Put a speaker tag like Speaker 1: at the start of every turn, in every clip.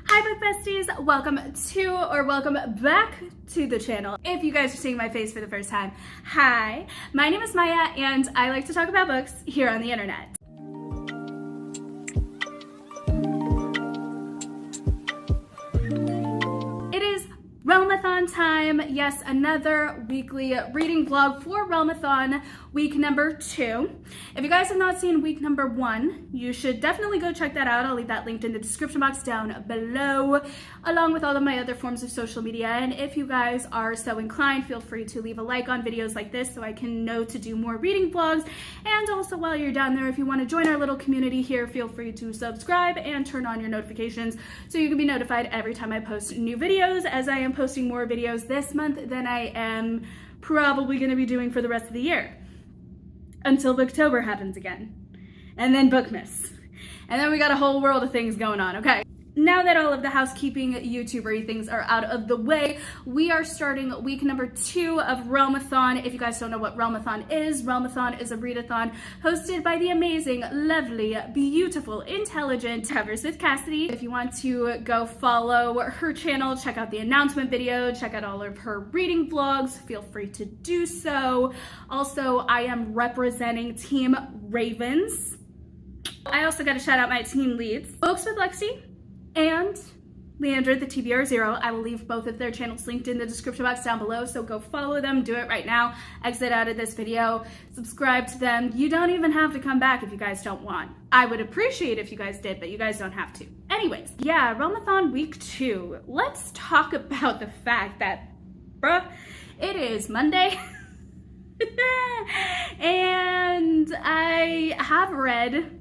Speaker 1: Hi book besties, welcome back to the channel. If you guys are seeing my face for the first time, hi, my name is Maya and I like to talk about books here on the internet. It is Realmathon time. Yes, another weekly reading vlog for Realmathon, week number 2. If you guys have not seen week number 1, you should definitely go check that out. I'll leave that linked in the description box down below, along with all of my other forms of social media. And if you guys are so inclined, feel free to leave a like on videos like this so I can know to do more reading vlogs. And also while you're down there, if you want to join our little community here, feel free to subscribe and turn on your notifications so you can be notified every time I post new videos, as I am posting more videos this month than I am probably going to be doing for the rest of the year. Until Booktober happens again. And then Bookmas. And then we got a whole world of things going on, okay? Now that all of the housekeeping YouTuber-y things are out of the way, we are starting week number 2 of Realmathon. If you guys don't know what Realmathon is a readathon hosted by the amazing, lovely, beautiful, intelligent Covers with Cassidy. If you want to go follow her channel, check out the announcement video, check out all of her reading vlogs, feel free to do so. Also, I am representing Team Ravens. I also got to shout out my team leads, Books with Lexi and Leandra, the TBR0. I will leave both of their channels linked in the description box down below, so go follow them, do it right now, exit out of this video, subscribe to them. You don't even have to come back if you guys don't want. I would appreciate if you guys did, but you guys don't have to. Anyways, yeah, Realmathon week 2. Let's talk about the fact that, bruh, it is Monday. And I have read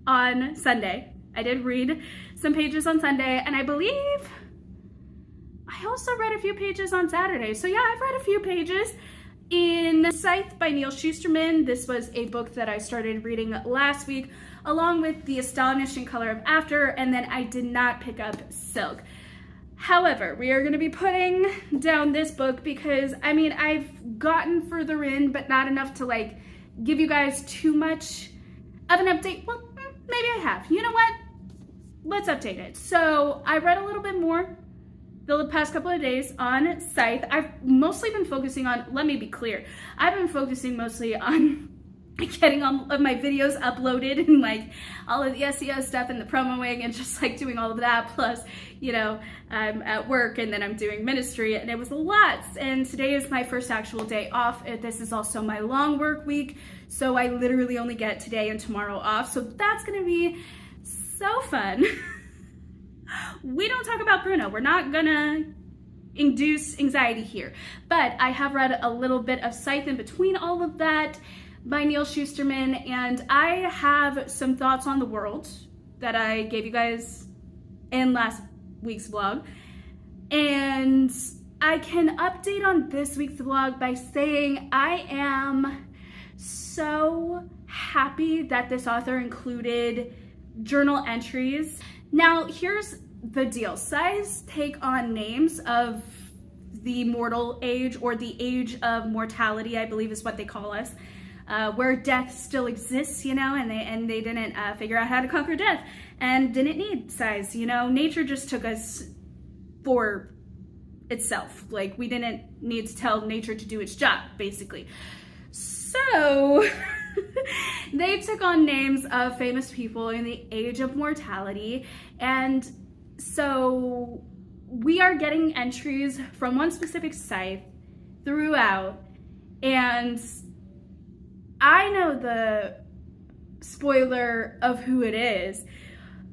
Speaker 1: on Sunday. I did read some pages on Sunday, and I believe I also read a few pages on Saturday. So yeah, I've read a few pages in Scythe by Neil Shusterman. This was a book that I started reading last week, along with The Astonishing Color of After, and then I did not pick up Silk. However, we are going to be putting down this book because, I mean, I've gotten further in, but not enough to, like, give you guys too much of an update. Well, maybe I have. You know what? Let's update it. So I read a little bit more the past couple of days on Scythe. I've mostly been focusing on, let me be clear, I've been focusing mostly on getting all of my videos uploaded and like all of the SEO stuff and the promoing and just like doing all of that. Plus, you know, I'm at work and then I'm doing ministry and it was a lot. And today is my first actual day off. This is also my long work week. So I literally only get today and tomorrow off. So that's going to be so fun. We don't talk about Bruno. We're not gonna induce anxiety here. But I have read a little bit of Scythe in between all of that by Neil Shusterman, and I have some thoughts on the world that I gave you guys in last week's vlog. And I can update on this week's vlog by saying I am so happy that this author included journal entries. Now, here's the deal. Scythe's take on names of the mortal age, or the age of mortality, I believe is what they call us, where death still exists, you know, and they didn't figure out how to conquer death and didn't need Scythe. You know, nature just took us for itself. Like, we didn't need to tell nature to do its job, basically. So they took on names of famous people in the age of mortality, and so we are getting entries from one specific Scythe throughout, and I know the spoiler of who it is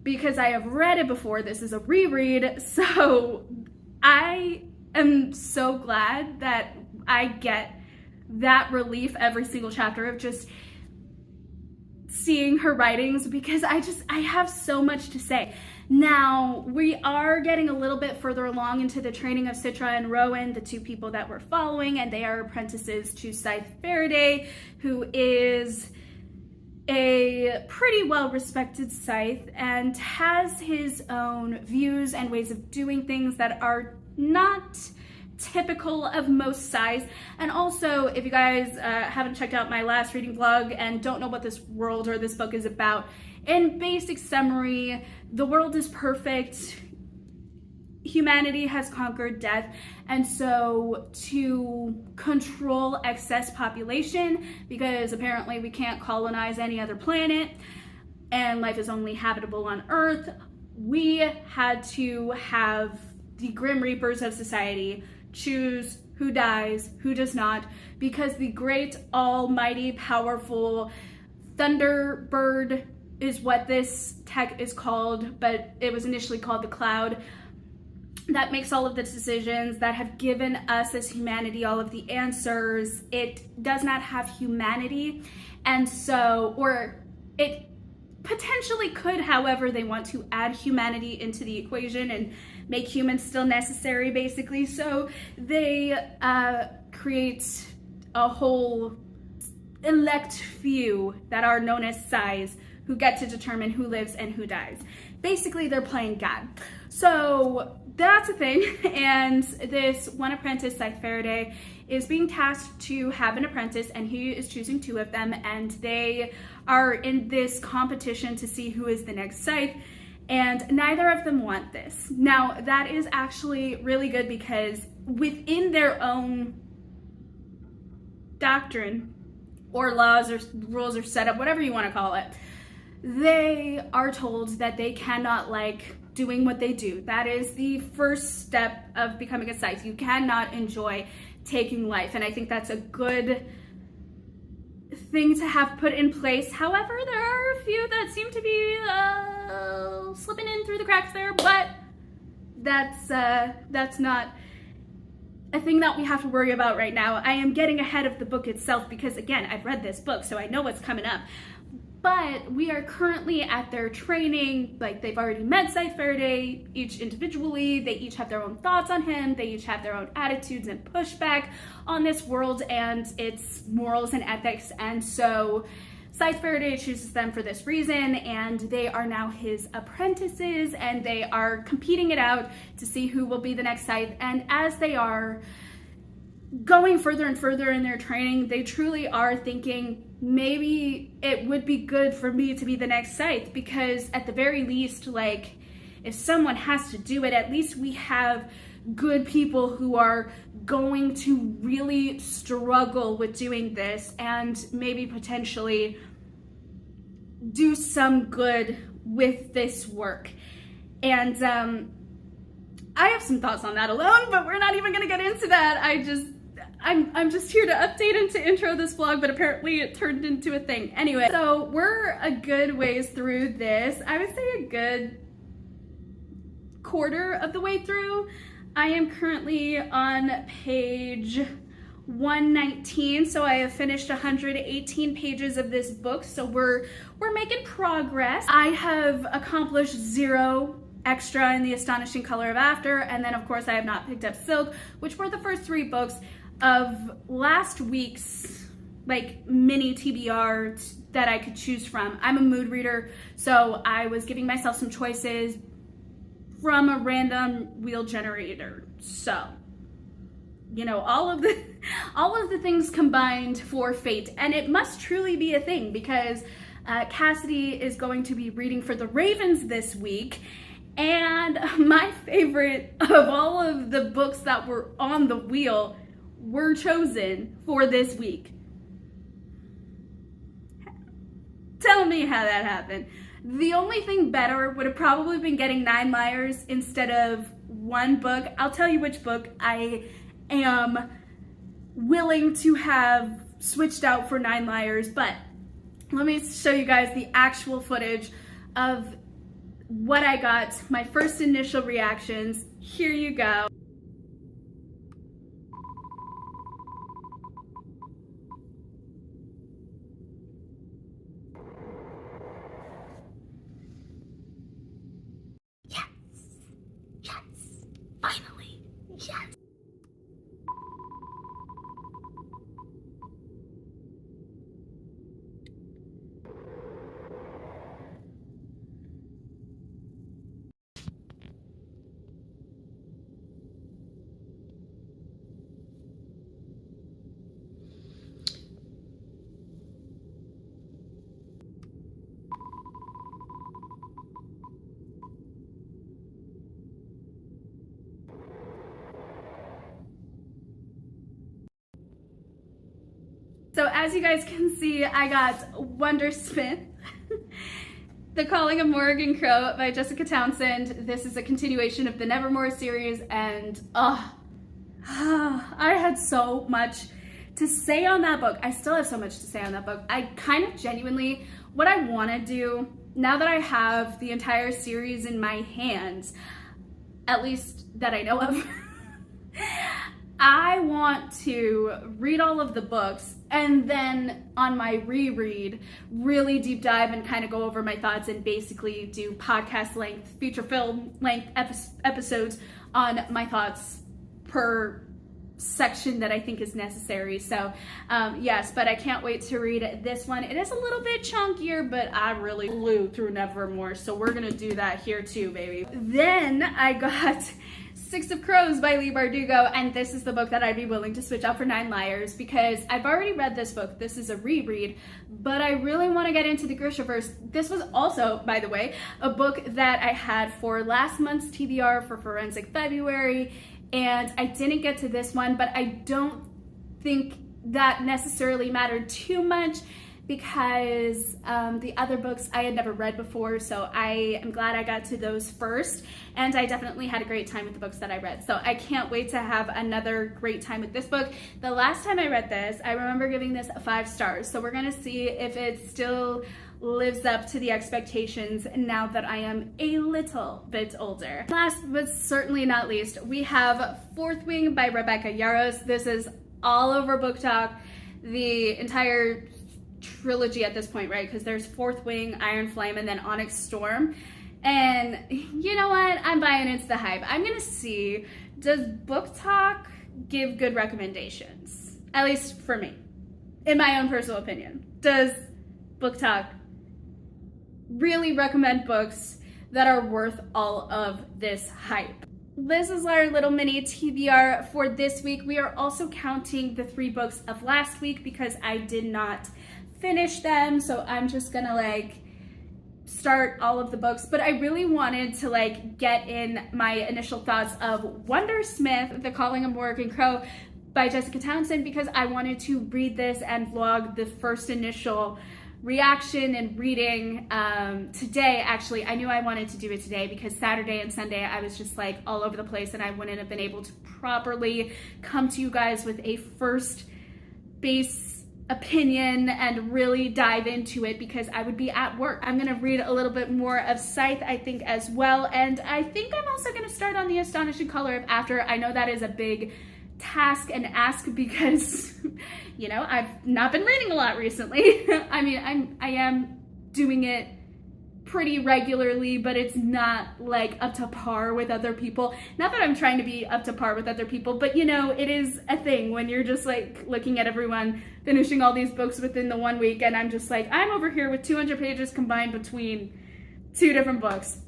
Speaker 1: because I have read it before. This is a reread, so I am so glad that I get that relief every single chapter of just seeing her writings, because I have so much to say. Now, we are getting a little bit further along into the training of Citra and Rowan, the two people that we're following, and they are apprentices to Scythe Faraday, who is a pretty well-respected Scythe and has his own views and ways of doing things that are not typical of most Scythes. And also, if you guys haven't checked out my last reading vlog and don't know what this world or this book is about, in basic summary, the world is perfect. Humanity has conquered death, and so to control excess population, because apparently we can't colonize any other planet and life is only habitable on Earth, we had to have the Grim Reapers of society choose who dies, who does not, because the great, almighty, powerful Thunderbird is what this tech is called, but it was initially called the Cloud, that makes all of the decisions, that have given us as humanity all of the answers. It does not have humanity, and so, or it potentially could, however they want to add humanity into the equation and make humans still necessary, basically. So they create a whole elect few that are known as Sais, who get to determine who lives and who dies. Basically, they're playing God. So that's a thing, and this one apprentice, Scythe Faraday, is being tasked to have an apprentice, and he is choosing 2 of them, and they are in this competition to see who is the next Scythe, and neither of them want this. Now, that is actually really good, because within their own doctrine, or laws, or rules, or setup, whatever you want to call it, they are told that they cannot like doing what they do. That is the first step of becoming a Scythe. You cannot enjoy taking life, and I think that's a good thing to have put in place. However, there are a few that seem to be slipping in through the cracks there, but that's not a thing that we have to worry about right now. I am getting ahead of the book itself because, again, I've read this book, so I know what's coming up. But we are currently at their training. Like, they've already met Scythe Faraday, each individually. They each have their own thoughts on him. They each have their own attitudes and pushback on this world and its morals and ethics. And so Scythe Faraday chooses them for this reason, and they are now his apprentices, and they are competing it out to see who will be the next Scythe. And as they are going further and further in their training, they truly are thinking, maybe it would be good for me to be the next Scythe, because at the very least, like, if someone has to do it, at least we have good people who are going to really struggle with doing this and maybe potentially do some good with this work. And I have some thoughts on that alone, but we're not even gonna get into that. I'm just here to update and to intro this vlog, but apparently it turned into a thing. Anyway, so we're a good ways through this. I would say a good quarter of the way through. I am currently on page 119, so I have finished 118 pages of this book, so we're making progress. I have accomplished 0 extra in The Astonishing Color of After, and then of course I have not picked up Silk, which were the first 3 books of last week's like mini TBR that I could choose from. I'm a mood reader, so I was giving myself some choices from a random wheel generator. So, you know, all of the things combined for fate, and it must truly be a thing, because Cassidy is going to be reading for the Ravens this week, and my favorite of all of the books that were on the wheel were chosen for this week. Tell me how that happened. The only thing better would have probably been getting 9 Liars instead of 1 book. I'll tell you which book I am willing to have switched out for 9 Liars, but let me show you guys the actual footage of what I got, my first initial reactions. Here you go. Finally, yes. as you guys can see, I got Wondersmith, The Calling of Morgan Crow by Jessica Townsend. This is a continuation of the Nevermore series, and I had so much to say on that book. I still have so much to say on that book. I kind of genuinely, what I want to do, now that I have the entire series in my hands, at least that I know of, I want to read all of the books and then on my reread, really deep dive and kind of go over my thoughts and basically do podcast length, feature film length episodes on my thoughts per section that I think is necessary. So yes, but I can't wait to read this one. It is a little bit chunkier, but I really blew through Nevermore, so we're gonna do that here too, baby. Then I got Six of Crows by Leigh Bardugo, and this is the book that I'd be willing to switch out for Nine Liars because I've already read this book. This is a reread, but I really want to get into the Grishaverse. This was also, by the way, a book that I had for last month's TBR for Forensic February, and I didn't get to this one, but I don't think that necessarily mattered too much because the other books I had never read before, so I am glad I got to those first, and I definitely had a great time with the books that I read. So I can't wait to have another great time with this book. The last time I read this, I remember giving this 5 stars, so we're gonna see if it still lives up to the expectations now that I am a little bit older. Last but certainly not least, we have Fourth Wing by Rebecca Yarros. This is all over Book Talk, the entire trilogy at this point, right? Because there's Fourth Wing, Iron Flame, and then Onyx Storm. And you know what? I'm buying into the hype. I'm gonna see, does Book Talk give good recommendations? At least for me, in my own personal opinion. Does Book Talk really recommend books that are worth all of this hype? This is our little mini TBR for this week. We are also counting the 3 books of last week because I did not finish them, so I'm just gonna like start all of the books, but I really wanted to like get in my initial thoughts of Wondersmith, The Calling of Morgan Crow by Jessica Townsend, because I wanted to read this and vlog the first initial reaction and reading today. Actually, I knew I wanted to do it today because Saturday and Sunday I was just like all over the place and I wouldn't have been able to properly come to you guys with a first base opinion and really dive into it because I would be at work. I'm gonna read a little bit more of Scythe, I think, as well, and I think I'm also gonna start on The Astonishing Color of After. I know that is a big task and ask because you know, I've not been reading a lot recently. I mean, I am doing it pretty regularly, but it's not like up to par with other people. Not that I'm trying to be up to par with other people, but you know, it is a thing when you're just like looking at everyone finishing all these books within the 1 week, and I'm just like, I'm over here with 200 pages combined between 2 different books.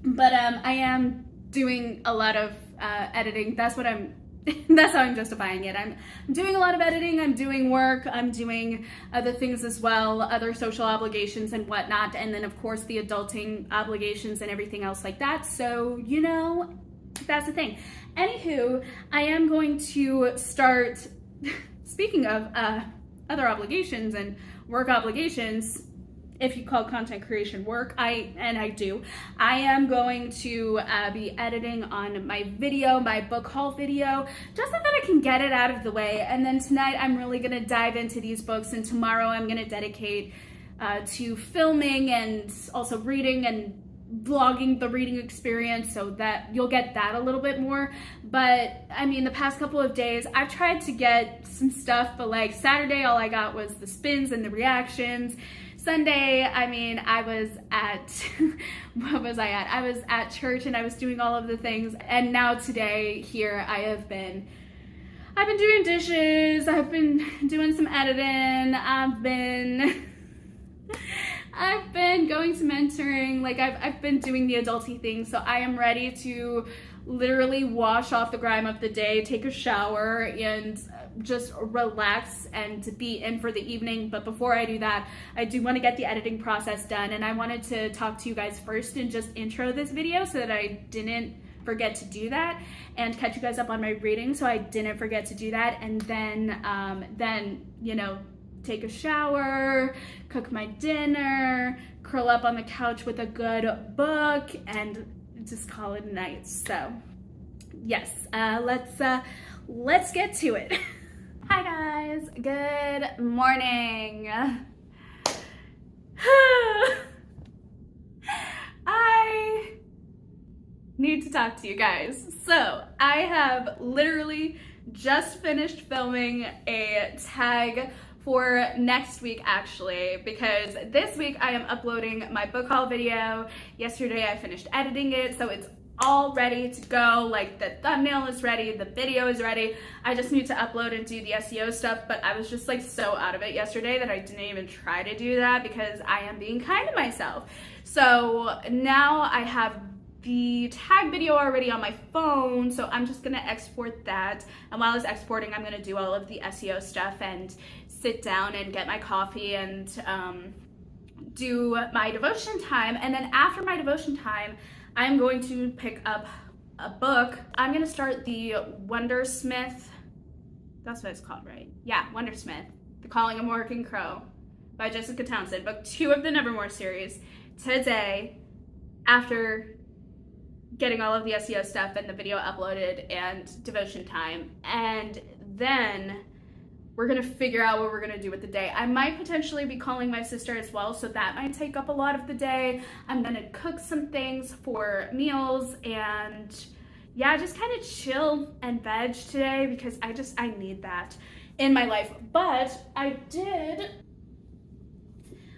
Speaker 1: But I am doing a lot of editing. That's how I'm justifying it. I'm doing a lot of editing, I'm doing work, I'm doing other things as well, other social obligations and whatnot, and then of course the adulting obligations and everything else like that. So, you know, that's the thing. Anywho, I am going to start, speaking of other obligations and work obligations, if you call content creation work, I do. I am going to be editing on my video, my book haul video, just so that I can get it out of the way. And then tonight I'm really gonna dive into these books, and tomorrow I'm gonna dedicate to filming and also reading and vlogging the reading experience so that you'll get that a little bit more. But I mean, the past couple of days I've tried to get some stuff, but like Saturday all I got was the spins and the reactions. Sunday, I mean, I was at, what was I at? I was at church and I was doing all of the things. And now today here I've been doing dishes, I've been doing some editing, I've been going to mentoring, like I've been doing the adulty thing. So I am ready to literally wash off the grime of the day, take a shower, and just relax and to be in for the evening. But before I do that, I do want to get the editing process done, and I wanted to talk to you guys first and just intro this video so that I didn't forget to do that, and catch you guys up on my reading so I didn't forget to do that. And then you know, take a shower, cook my dinner, curl up on the couch with a good book, and just call it a night. So yes, let's get to it. Hi guys, good morning. I need to talk to you guys. So I have literally just finished filming a tag for next week, actually, because this week I am uploading my book haul video. Yesterday I finished editing it, so it's all ready to go. Like, the thumbnail is ready, the video is ready. I just need to upload and do the SEO stuff, but I was just like so out of it yesterday that I didn't even try to do that because I am being kind to myself. So now I have the tag video already on my phone, so I'm just gonna export that, and while I was exporting I'm gonna do all of the SEO stuff and sit down and get my coffee and do my devotion time. And then after my devotion time I'm going to pick up a book. I'm gonna start the Wondersmith, that's what it's called, right? Yeah, Wondersmith, The Calling of Morgan Crow by Jessica Townsend, book 2 of the Nevermore series, today, after getting all of the SEO stuff and the video uploaded and devotion time. And then we're gonna figure out what we're gonna do with the day. I might potentially be calling my sister as well, so that might take up a lot of the day. I'm gonna cook some things for meals and yeah, just kind of chill and veg today because I need that in my life. But I did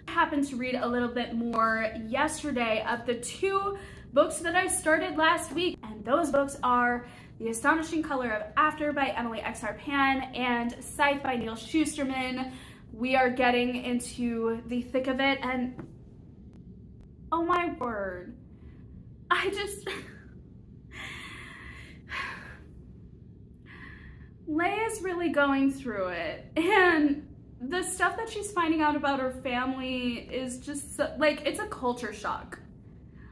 Speaker 1: happen to read a little bit more yesterday of the 2 books that I started last week, and those books are The Astonishing Color of After by Emily X. Pan and Scythe by Neil Shusterman. We are getting into the thick of it, and oh my word, Leia's really going through it, and the stuff that she's finding out about her family is just so, like, it's a culture shock.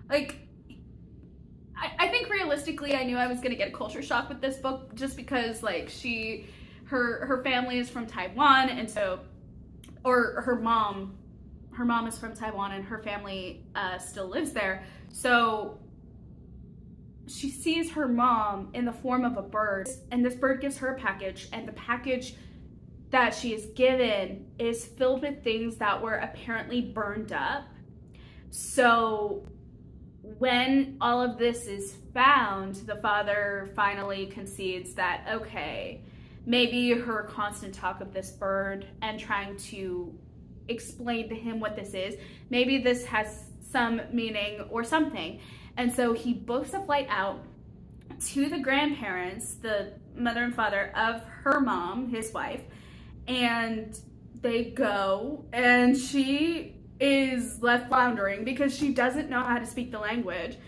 Speaker 1: Like, I think realistically I knew I was gonna get a culture shock with this book just because, like, her family is from Taiwan, and so, or her mom is from Taiwan and her family still lives there. So she sees her mom in the form of a bird, and this bird gives her a package, and the package that she is given is filled with things that were apparently burned up. So when all of this is found, the father finally concedes that, okay, maybe her constant talk of this bird and trying to explain to him what this is, maybe this has some meaning or something. And so he books a flight out to the grandparents, the mother and father of her mom, his wife, and they go, and she is left floundering because she doesn't know how to speak the language,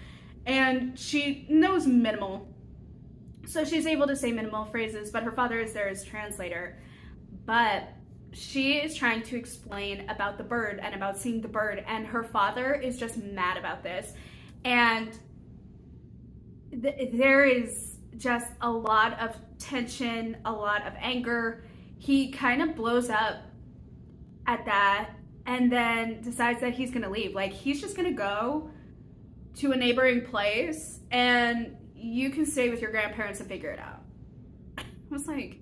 Speaker 1: and she knows minimal, so she's able to say minimal phrases, but her father is there as translator. But she is trying to explain about the bird and about seeing the bird, and her father is just mad about this, and there is just a lot of tension, a lot of anger. He kind of blows up at that and then decides that he's gonna leave. Like, he's just gonna go to a neighboring place and you can stay with your grandparents and figure it out. I was like,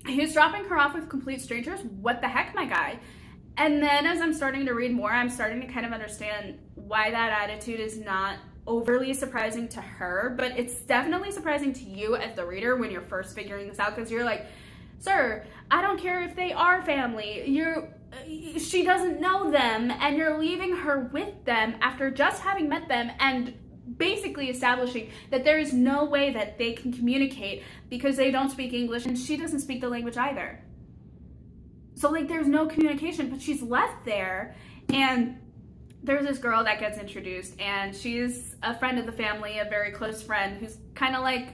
Speaker 1: he's dropping her off with complete strangers? What the heck, my guy? And then as I'm starting to read more, I'm starting to kind of understand why that attitude is not overly surprising to her, but it's definitely surprising to you as the reader when you're first figuring this out, because you're like, sir, I don't care if they are family. She doesn't know them, and you're leaving her with them after just having met them and basically establishing that there is no way that they can communicate because they don't speak English and she doesn't speak the language either. So, like, there's no communication, but she's left there, and there's this girl that gets introduced, and she's a friend of the family, a very close friend, who's kind of like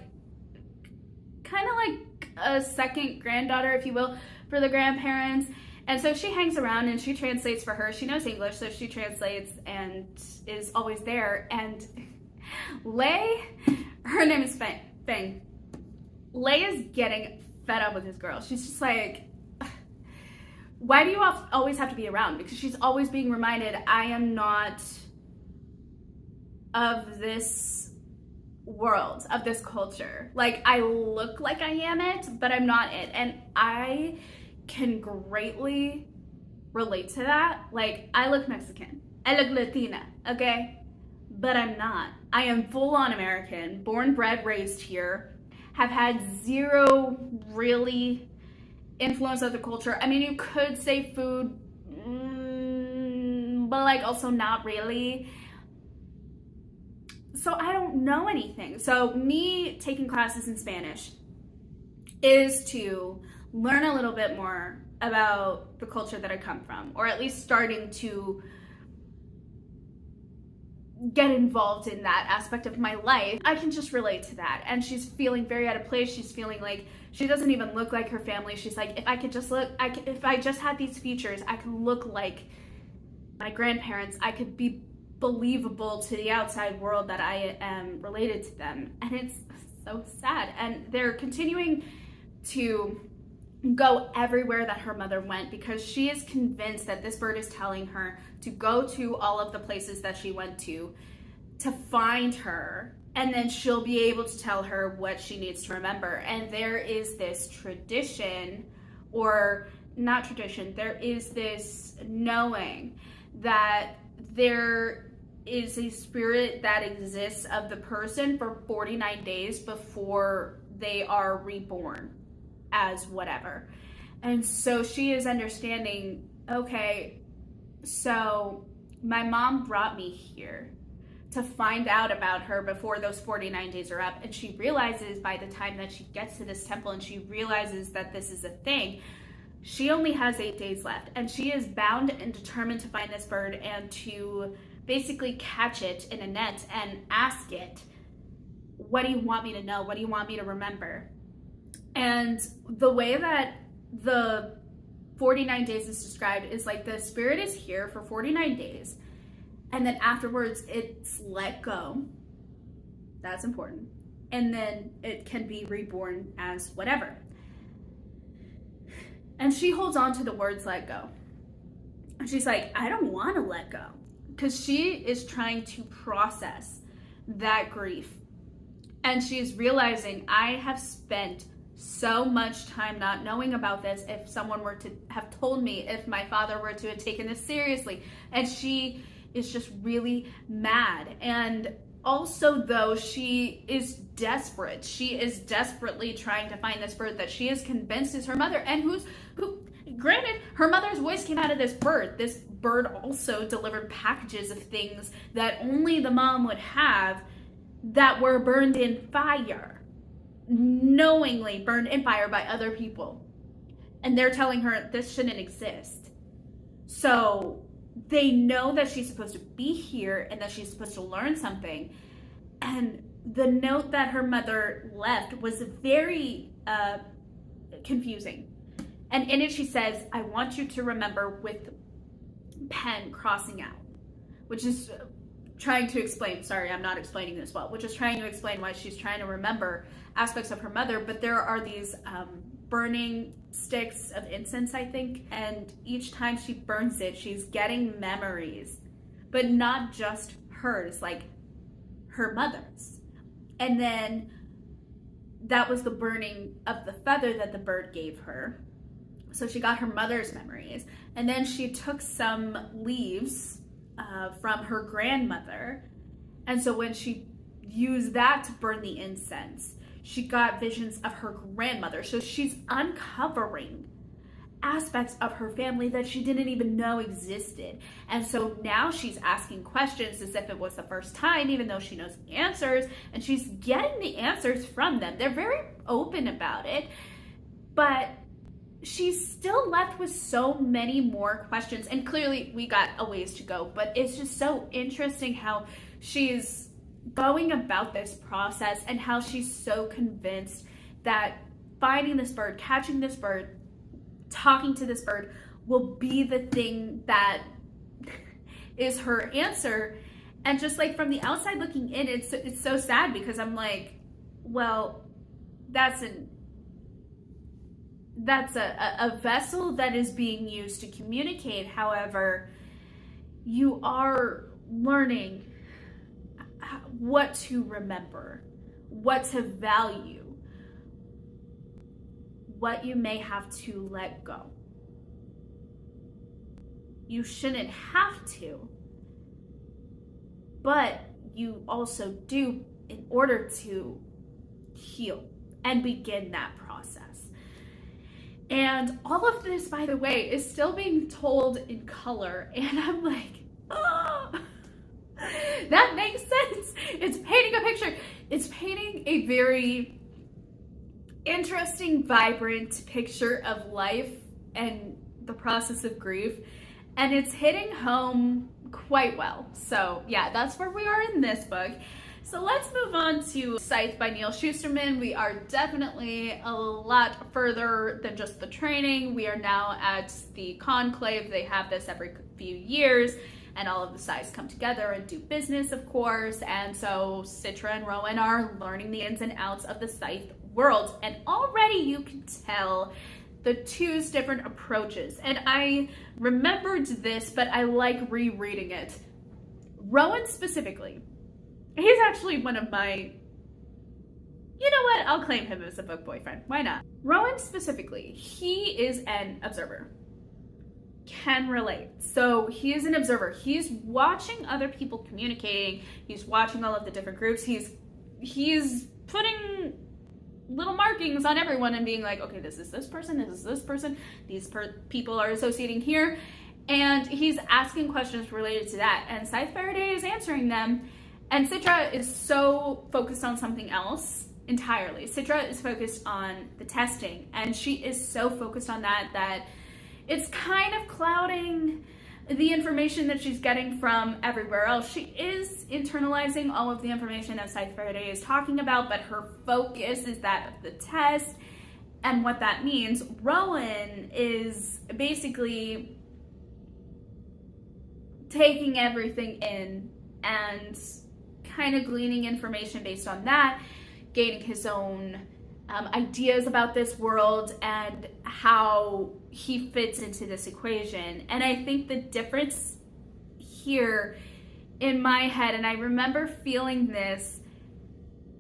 Speaker 1: a second granddaughter, if you will, for the grandparents. And so she hangs around and she translates for her. She knows English, so she translates and is always there. And Lei, her name is Feng. Lei is getting fed up with this girl. She's just like, why do you always have to be around? Because she's always being reminded, I am not of this world, of this culture. Like, I look like I am it, but I'm not it. And I can greatly relate to that. Like, I look Mexican, I look Latina, okay? But I'm not. I am full-on American, born, bred, raised here, have had zero really influence of the culture. I mean, you could say food, but like also not really. So I don't know anything. So me taking classes in Spanish is to learn a little bit more about the culture that I come from, or at least starting to get involved in that aspect of my life. I can just relate to that. And she's feeling very out of place. She's feeling like she doesn't even look like her family. She's like, if I could just look, if I just had these features, I could look like my grandparents. I could be believable to the outside world that I am related to them. And it's so sad. And they're continuing to go everywhere that her mother went, because she is convinced that this bird is telling her to go to all of the places that she went to find her, and then she'll be able to tell her what she needs to remember. And there is this tradition, or not tradition, there is this knowing that there is a spirit that exists of the person for 49 days before they are reborn as whatever. And so she is understanding, okay, so my mom brought me here to find out about her before those 49 days are up. And she realizes by the time that she gets to this temple and she realizes that this is a thing, she only has 8 days left. And she is bound and determined to find this bird and to basically catch it in a net and ask it, what do you want me to know? What do you want me to remember? And the way that the 49 days is described is like the spirit is here for 49 days, and then afterwards it's let go. That's important. And then it can be reborn as whatever. And she holds on to the words let go. And she's like, I don't want to let go, because she is trying to process that grief. And she's realizing, I have spent so much time not knowing about this. If someone were to have told me, if my father were to have taken this seriously. And she is just really mad. And also, though, she is desperate. She is desperately trying to find this bird that she is convinced is her mother, and who granted, her mother's voice came out of this bird. This bird also delivered packages of things that only the mom would have, that were burned in fire. Knowingly burned in fire by other people. And they're telling her this shouldn't exist. So they know that she's supposed to be here and that she's supposed to learn something. And the note that her mother left was very confusing. And in it she says, I want you to remember, with pen crossing out, which is trying to explain, sorry, I'm not explaining this well, which is trying to explain why she's trying to remember aspects of her mother. But there are these burning sticks of incense, I think, and each time she burns it, she's getting memories, but not just hers, like her mother's. And then that was the burning of the feather that the bird gave her. So she got her mother's memories. And then she took some leaves from her grandmother. And so when she used that to burn the incense, she got visions of her grandmother. So she's uncovering aspects of her family that she didn't even know existed. And so now she's asking questions as if it was the first time, even though she knows the answers, and she's getting the answers from them. They're very open about it, but she's still left with so many more questions. And clearly we got a ways to go, but it's just so interesting how she's going about this process and how she's so convinced that finding this bird, catching this bird, talking to this bird will be the thing that is her answer. And just like from the outside looking in, it's so sad, because I'm like, well, that's a vessel that is being used to communicate. However, you are learning what to remember, what to value, what you may have to let go. You shouldn't have to, but you also do in order to heal and begin that process. And all of this, by the way, is still being told in color, and I'm like, oh, that makes sense. It's painting a picture. It's painting a very interesting, vibrant picture of life and the process of grief, and it's hitting home quite well. So yeah, that's where we are in this book. So let's move on to Scythe by Neil Shusterman. We are definitely a lot further than just the training. We are now at the conclave. They have this every few years, and all of the Scythes come together and do business, of course. And so Citra and Rowan are learning the ins and outs of the Scythe world. And already you can tell the two's different approaches. And I remembered this, but I like rereading it. Rowan specifically, he's actually one of my, you know what, I'll claim him as a book boyfriend. Why not? Rowan specifically, he is an observer. Can relate. So he is an observer. He's watching other people communicating. He's watching all of the different groups. He's putting little markings on everyone and being like, okay, this is this person, this is this person, these people are associating here. And he's asking questions related to that. And Scythe Faraday is answering them. And Citra is so focused on something else entirely. Citra is focused on the testing. And she is so focused on that it's kind of clouding the information that she's getting from everywhere else. She is internalizing all of the information that Scythe Faraday is talking about, but her focus is that of the test and what that means. Rowan is basically taking everything in and kind of gleaning information based on that, gaining his own ideas about this world and how he fits into this equation. And I think the difference here in my head, and I remember feeling this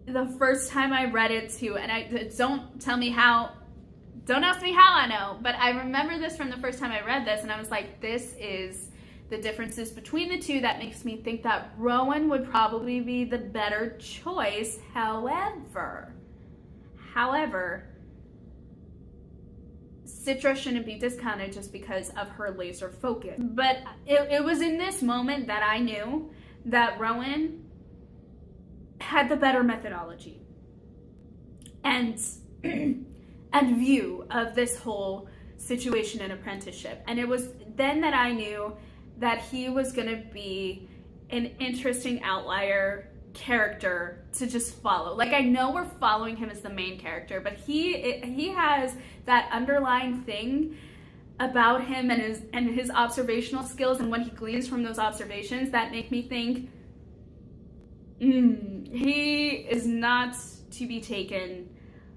Speaker 1: the first time I read it too, and don't ask me how I know, but I remember this from the first time I read this, and I was like, this is the differences between the two that makes me think that Rowan would probably be the better choice. However, Citra shouldn't be discounted just because of her laser focus. But it was in this moment that I knew that Rowan had the better methodology and view of this whole situation and apprenticeship. And it was then that I knew that he was going to be an interesting outlier character to just follow. Like, I know we're following him as the main character, but he has that underlying thing about him and his observational skills and what he gleans from those observations that make me think he is not to be taken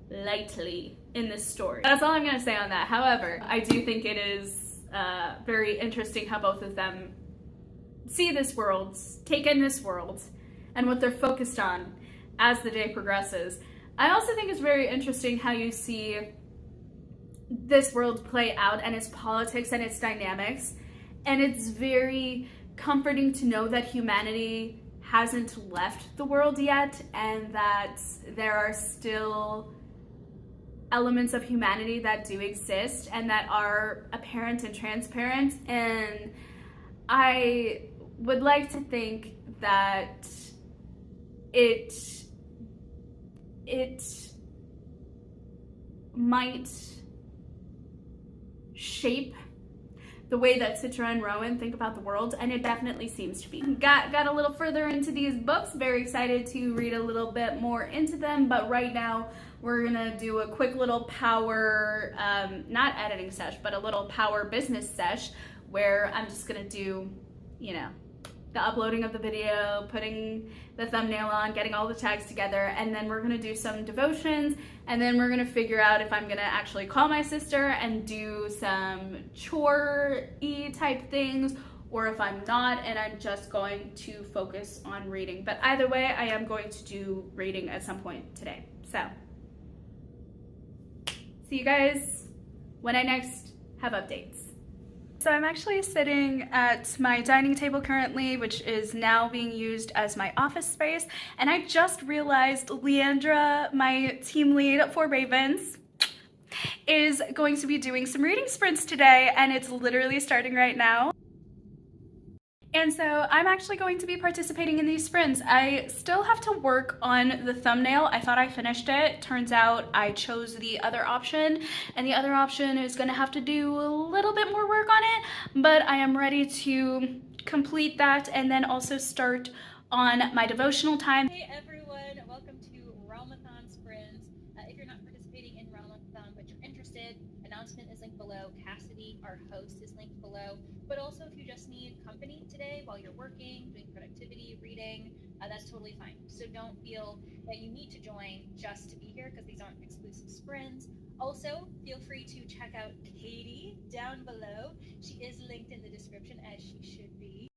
Speaker 1: lightly in this story. That's all I'm going to say on that. However, I do think it is very interesting how both of them see this world, take in this world, and what they're focused on as the day progresses. I also think it's very interesting how you see this world play out and its politics and its dynamics. And it's very comforting to know that humanity hasn't left the world yet, and that there are still elements of humanity that do exist and that are apparent and transparent. And I would like to think that it might shape the way that Citra and Rowan think about the world, and it definitely seems to be. Got a little further into these books, very excited to read a little bit more into them, but right now we're gonna do a quick little power, not editing sesh, but a little power business sesh, where I'm just gonna do, the uploading of the video, putting the thumbnail on, getting all the tags together, and then we're gonna do some devotions, and then we're gonna figure out if I'm gonna actually call my sister and do some chore-y type things, or if I'm not, and I'm just going to focus on reading. But either way, I am going to do reading at some point today. So, see you guys when I next have updates. So I'm actually sitting at my dining table currently, which is now being used as my office space. And I just realized Leandra, my team lead for Ravens, is going to be doing some reading sprints today, and it's literally starting right now. And so I'm actually going to be participating in these sprints. I still have to work on the thumbnail. I thought I finished it. Turns out I chose the other option, and the other option is gonna have to do a little bit more work on it, but I am ready to complete that and then also start on my devotional time.
Speaker 2: Hey everyone, welcome to Realmathon sprints. If you're not participating in Realmathon but you're interested, announcement is linked below. Cassidy, our host, is linked below. But also if you just need company today while you're working, doing productivity, reading, that's totally fine. So don't feel that you need to join just to be here, because these aren't exclusive sprints. Also, feel free to check out Katie down below. She is linked in the description, as she should be.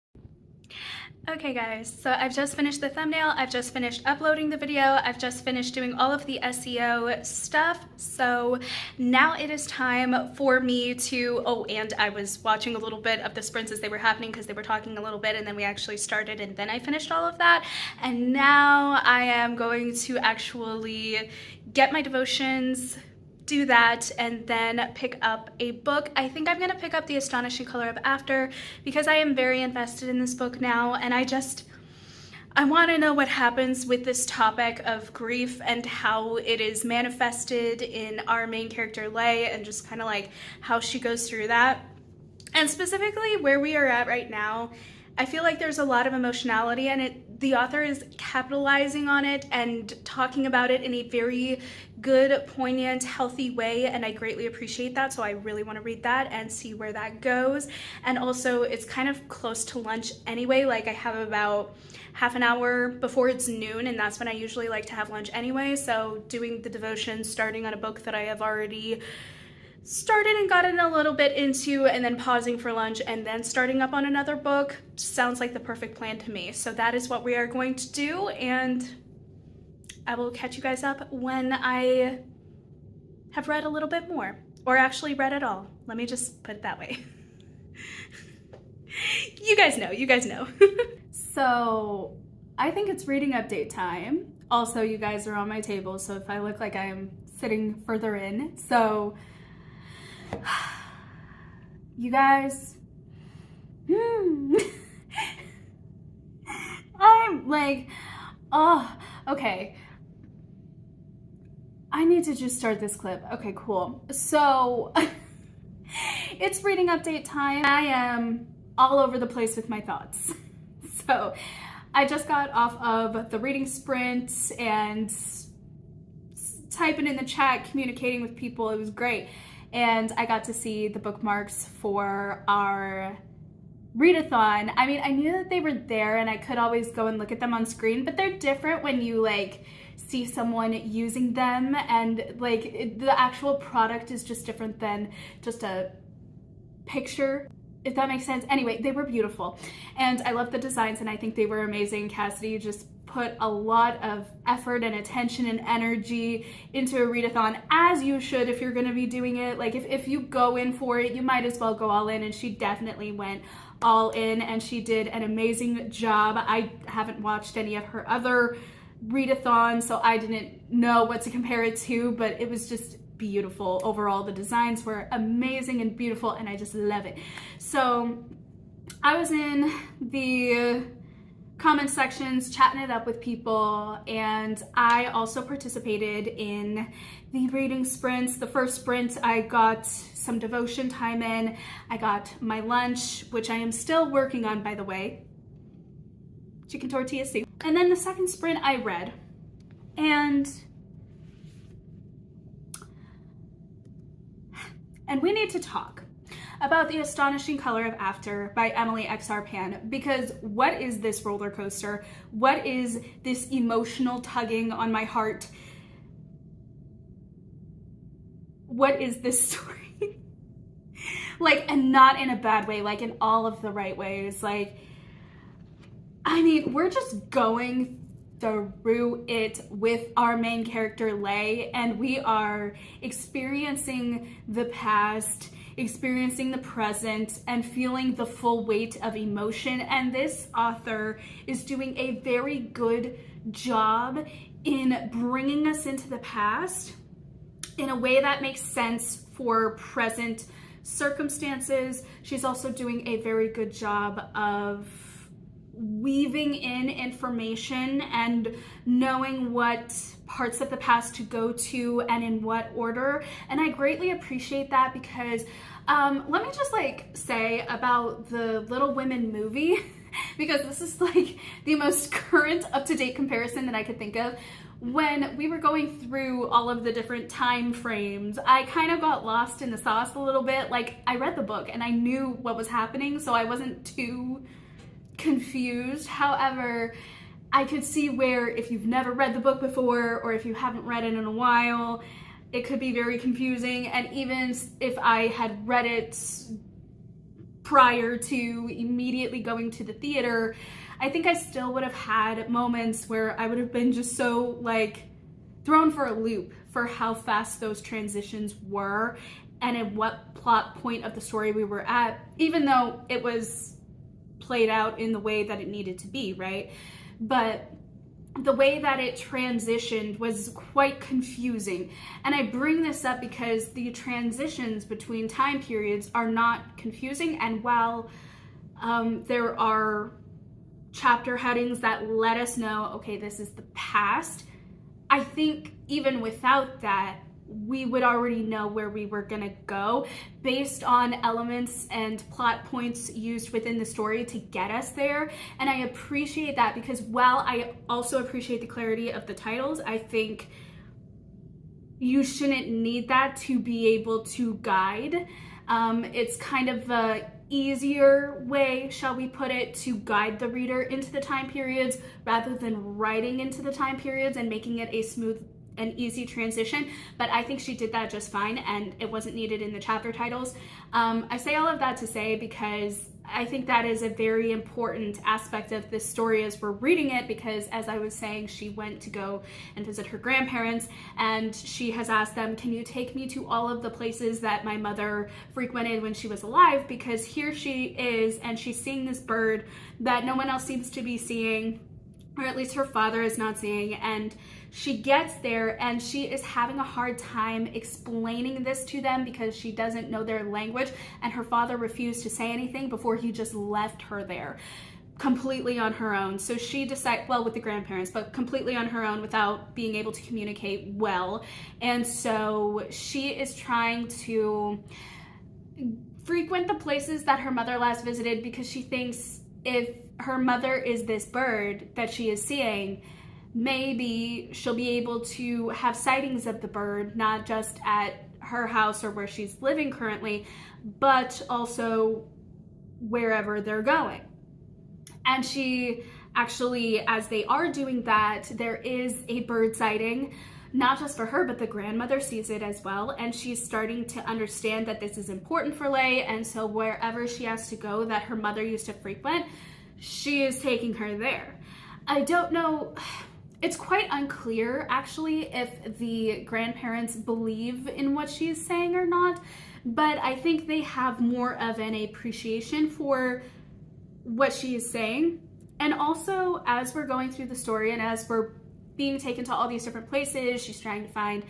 Speaker 1: Okay guys, so I've just finished the thumbnail, I've just finished uploading the video, I've just finished doing all of the SEO stuff, so now it is time for me to, oh, and I was watching a little bit of the sprints as they were happening because they were talking a little bit, and then we actually started and then I finished all of that, and now I am going to actually get my devotions, do that, and then pick up a book. I think I'm gonna pick up The Astonishing Color of After because I am very invested in this book now, and I want to know what happens with this topic of grief and how it is manifested in our main character Lay, and just kind of like how she goes through that. And specifically where we are at right now, I feel like there's a lot of emotionality, and the author is capitalizing on it and talking about it in a very good, poignant, healthy way, and I greatly appreciate that, so I really want to read that and see where that goes. And also, it's kind of close to lunch anyway, like I have about half an hour before it's noon, and that's when I usually like to have lunch anyway, so doing the devotion, starting on a book that I have already started and gotten a little bit into, and then pausing for lunch and then starting up on another book sounds like the perfect plan to me. So that is what we are going to do, and I will catch you guys up when I have read a little bit more, or actually read it all. Let me just put it that way. You guys know. So I think it's reading update time. Also, you guys are on my table, so if I look like I am sitting further in, so you guys, I'm like, oh, okay. I need to just start this clip. Okay, cool. So it's reading update time. I am all over the place with my thoughts. So I just got off of the reading sprint and typing in the chat, communicating with people. It was great. And I got to see the bookmarks for our readathon. I mean, I knew that they were there and I could always go and look at them on screen, but they're different when you like see someone using them, and like the actual product is just different than just a picture, if that makes sense. Anyway, they were beautiful and I love the designs and I think they were amazing. Cassidy just put a lot of effort and attention and energy into a readathon, as you should if you're going to be doing it. Like if you go in for it, you might as well go all in, and she definitely went all in and she did an amazing job. I haven't watched any of her other readathons, so I didn't know what to compare it to, but it was just beautiful. Overall, the designs were amazing and beautiful and I just love it. So I was in the comment sections chatting it up with people, and I also participated in the reading sprints. The first sprint, I got some devotion time in. I got my lunch, which I am still working on, by the way. Chicken tortilla soup. And then the second sprint I read. And we need to talk. about The Astonishing Color of After by Emily X.R. Pan, because what is this roller coaster? What is this emotional tugging on my heart? What is this story? Like, and not in a bad way, like in all of the right ways. Like, I mean, we're just going through it with our main character, Lay, and we are experiencing the past, experiencing the present, and feeling the full weight of emotion. And this author is doing a very good job in bringing us into the past in a way that makes sense for present circumstances. She's also doing a very good job of weaving in information and knowing what parts of the past to go to and in what order. And I greatly appreciate that because let me just like say about the Little Women movie, because this is like the most current up-to-date comparison that I could think of. When we were going through all of the different time frames, I kind of got lost in the sauce a little bit. Like, I read the book and I knew what was happening, so I wasn't too confused. However, I could see where if you've never read the book before or if you haven't read it in a while, it could be very confusing. And even if I had read it prior to immediately going to the theater, I think I still would have had moments where I would have been just so like thrown for a loop for how fast those transitions were and at what plot point of the story we were at, even though it was played out in the way that it needed to be, right? But the way that it transitioned was quite confusing. And I bring this up because the transitions between time periods are not confusing. And while there are chapter headings that let us know, okay, this is the past, I think even without that, we would already know where we were gonna go based on elements and plot points used within the story to get us there. And I appreciate that because while I also appreciate the clarity of the titles, I think you shouldn't need that to be able to guide. It's kind of the easier way, shall we put it, to guide the reader into the time periods rather than writing into the time periods and making it a smooth and easy transition. But I think she did that just fine and it wasn't needed in the chapter titles. I say all of that to say because I think that is a very important aspect of this story as we're reading it, because as I was saying, she went to go and visit her grandparents and she has asked them, can you take me to all of the places that my mother frequented when she was alive? Because here she is and she's seeing this bird that no one else seems to be seeing, or at least her father is not seeing. And she gets there and she is having a hard time explaining this to them because she doesn't know their language, and her father refused to say anything before he just left her there completely on her own. So she decided, well, with the grandparents, but completely on her own without being able to communicate well. And so she is trying to frequent the places that her mother last visited because she thinks if her mother is this bird that she is seeing, maybe she'll be able to have sightings of the bird, not just at her house or where she's living currently, but also wherever they're going. And she actually, as they are doing that, there is a bird sighting, not just for her, but the grandmother sees it as well. And she's starting to understand that this is important for Lay. And so wherever she has to go that her mother used to frequent, she is taking her there. I don't know, it's quite unclear actually if the grandparents believe in what she's saying or not, but I think they have more of an appreciation for what she is saying. And also, as we're going through the story and as we're being taken to all these different places, she's trying to find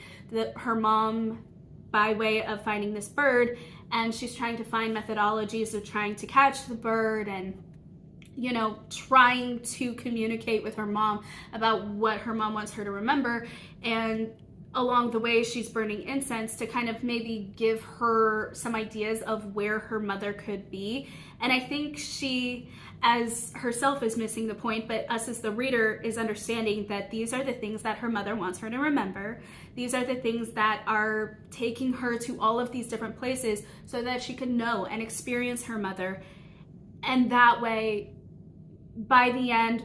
Speaker 1: her mom by way of finding this bird, and she's trying to find methodologies of trying to catch the bird and, you know, trying to communicate with her mom about what her mom wants her to remember. And along the way she's burning incense to kind of maybe give her some ideas of where her mother could be. And I think she as herself is missing the point, but us as the reader is understanding that these are the things that her mother wants her to remember. These are the things that are taking her to all of these different places so that she can know and experience her mother. And that way, by the end,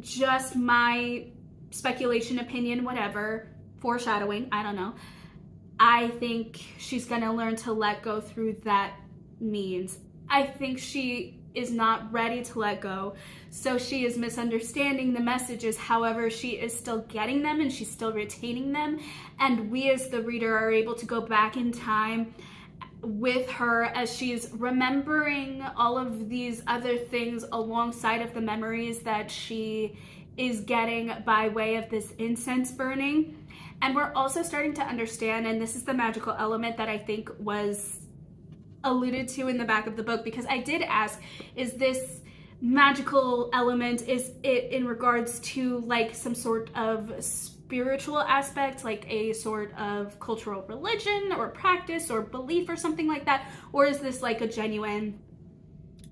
Speaker 1: just my speculation, opinion, whatever, foreshadowing, I don't know, I think she's gonna learn to let go through that means. I think she is not ready to let go, so she is misunderstanding the messages. However, she is still getting them and she's still retaining them, and we as the reader are able to go back in time with her as she's remembering all of these other things alongside of the memories that she is getting by way of this incense burning. And we're also starting to understand, and this is the magical element that I think was alluded to in the back of the book, because I did ask, is this magical element, is it in regards to like some sort of spiritual aspect, like a sort of cultural religion or practice or belief or something like that, or is this like a genuine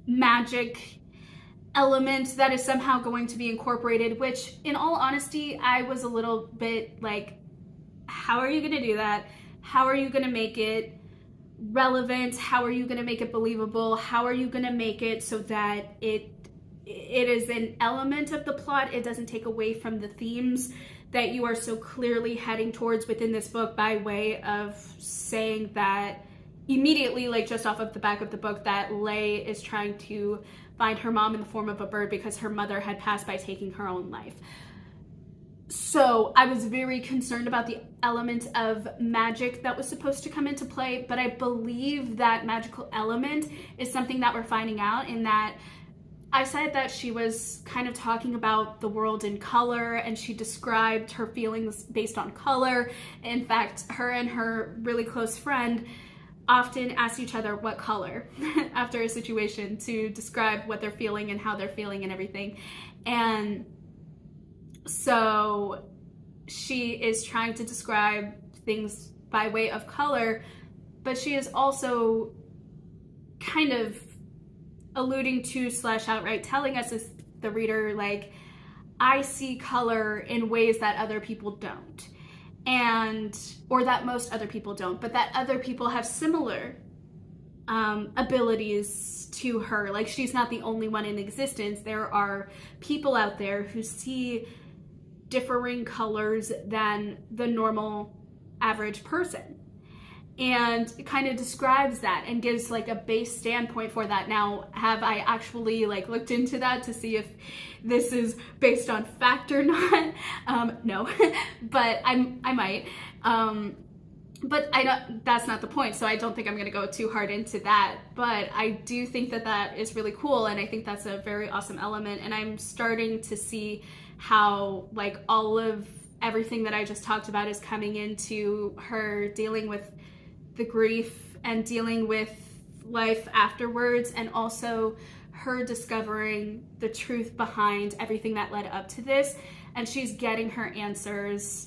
Speaker 1: magic element that is somehow going to be incorporated? Which, in all honesty, I was a little bit like, how are you going to do that? How are you going to make it relevant? How are you going to make it believable? How are you going to make it so that it is an element of the plot? It doesn't take away from the themes that you are so clearly heading towards within this book, by way of saying that immediately, like just off of the back of the book, that Lay is trying to find her mom in the form of a bird because her mother had passed by taking her own life. So I was very concerned about the element of magic that was supposed to come into play, but I believe that magical element is something that we're finding out, in that I said that she was kind of talking about the world in color, and she described her feelings based on color. In fact, her and her really close friend often ask each other what color after a situation to describe what they're feeling and how they're feeling and everything. And so she is trying to describe things by way of color, but she is also kind of alluding to / outright telling us as the reader, like, I see color in ways that other people don't, and or that most other people don't, but that other people have similar abilities to her. Like, she's not the only one in existence. There are people out there who see differing colors than the normal average person, and it kind of describes that and gives like a base standpoint for that. Now, have I actually like looked into that to see if this is based on fact or not? No, but I might. But I don't, that's not the point, so I don't think I'm going to go too hard into that. But I do think that that is really cool, and I think that's a very awesome element, and I'm starting to see how like all of everything that I just talked about is coming into her dealing with the grief and dealing with life afterwards, and also her discovering the truth behind everything that led up to this, and she's getting her answers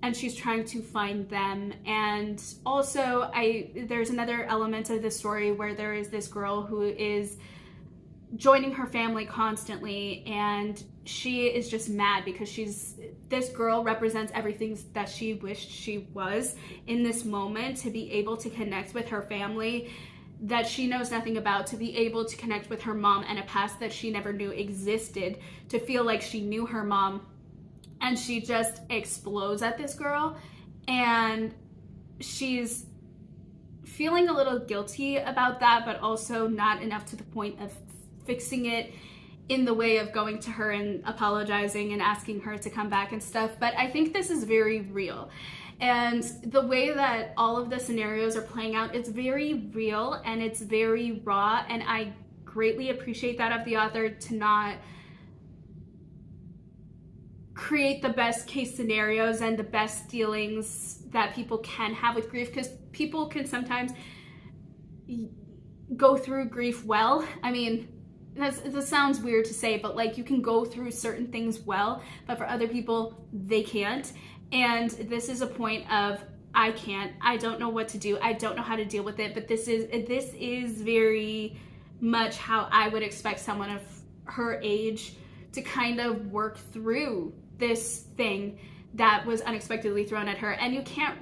Speaker 1: and she's trying to find them. And also there's another element of the story where there is this girl who is joining her family constantly, and she is just mad because this girl represents everything that she wished she was in this moment, to be able to connect with her family that she knows nothing about, to be able to connect with her mom and a past that she never knew existed, to feel like she knew her mom. And she just explodes at this girl, and she's feeling a little guilty about that, but also not enough to the point of fixing it in the way of going to her and apologizing and asking her to come back and stuff. But I think this is very real, and the way that all of the scenarios are playing out, it's very real and it's very raw, and I greatly appreciate that of the author to not create the best case scenarios and the best dealings that people can have with grief, because people can sometimes go through grief well. I mean, that sounds weird to say, but like you can go through certain things well, but for other people, they can't. And this is a point of, I can't, I don't know what to do, I don't know how to deal with it, but this is very much how I would expect someone of her age to kind of work through this thing that was unexpectedly thrown at her. And you can't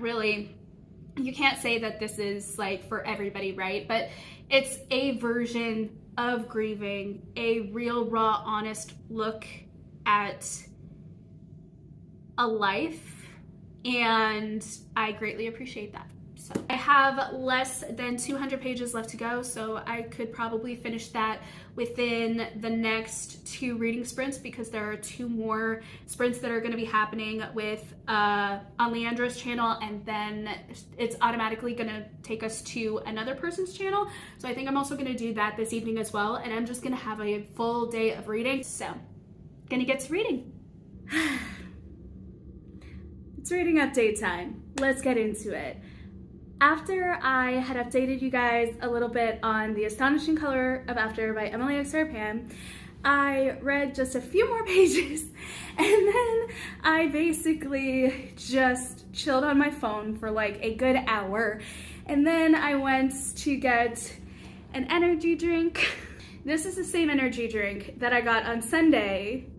Speaker 1: say that this is like for everybody, right? But it's a version of grieving, a real, raw, honest look at a life, and I greatly appreciate that. So I have less than 200 pages left to go, so I could probably finish that within the next 2 reading sprints, because there are 2 more sprints that are going to be happening with on Leandra's channel, and then it's automatically going to take us to another person's channel. So I think I'm also going to do that this evening as well, and I'm just going to have a full day of reading. So gonna get to reading. It's reading update time. Let's get into it. After I had updated you guys a little bit on The Astonishing Color of After by Emily X. Pan, I read just a few more pages, and then I basically just chilled on my phone for like a good hour, and then I went to get an energy drink. This is the same energy drink that I got on Sunday,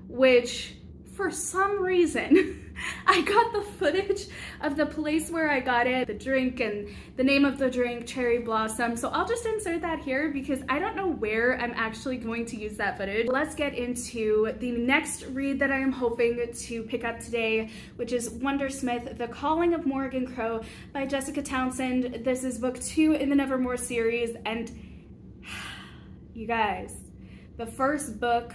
Speaker 1: which for some reason I got the footage of the place where I got it, the drink, and the name of the drink, Cherry Blossom. So I'll just insert that here because I don't know where I'm actually going to use that footage. Let's get into the next read that I am hoping to pick up today, which is Wondersmith, The Calling of Morrigan Crow by Jessica Townsend. This is book 2 in the Nevermore series, and you guys, the first book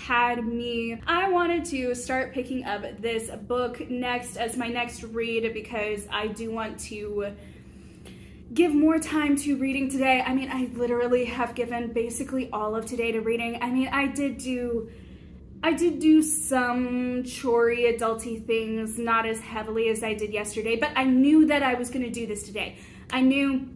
Speaker 1: had me. I wanted to start picking up this book next as my next read because I do want to give more time to reading today. I mean, I literally have given basically all of today to reading. I mean, I did do some chorey, adulty things, not as heavily as I did yesterday, but I knew that I was going to do this today. I knew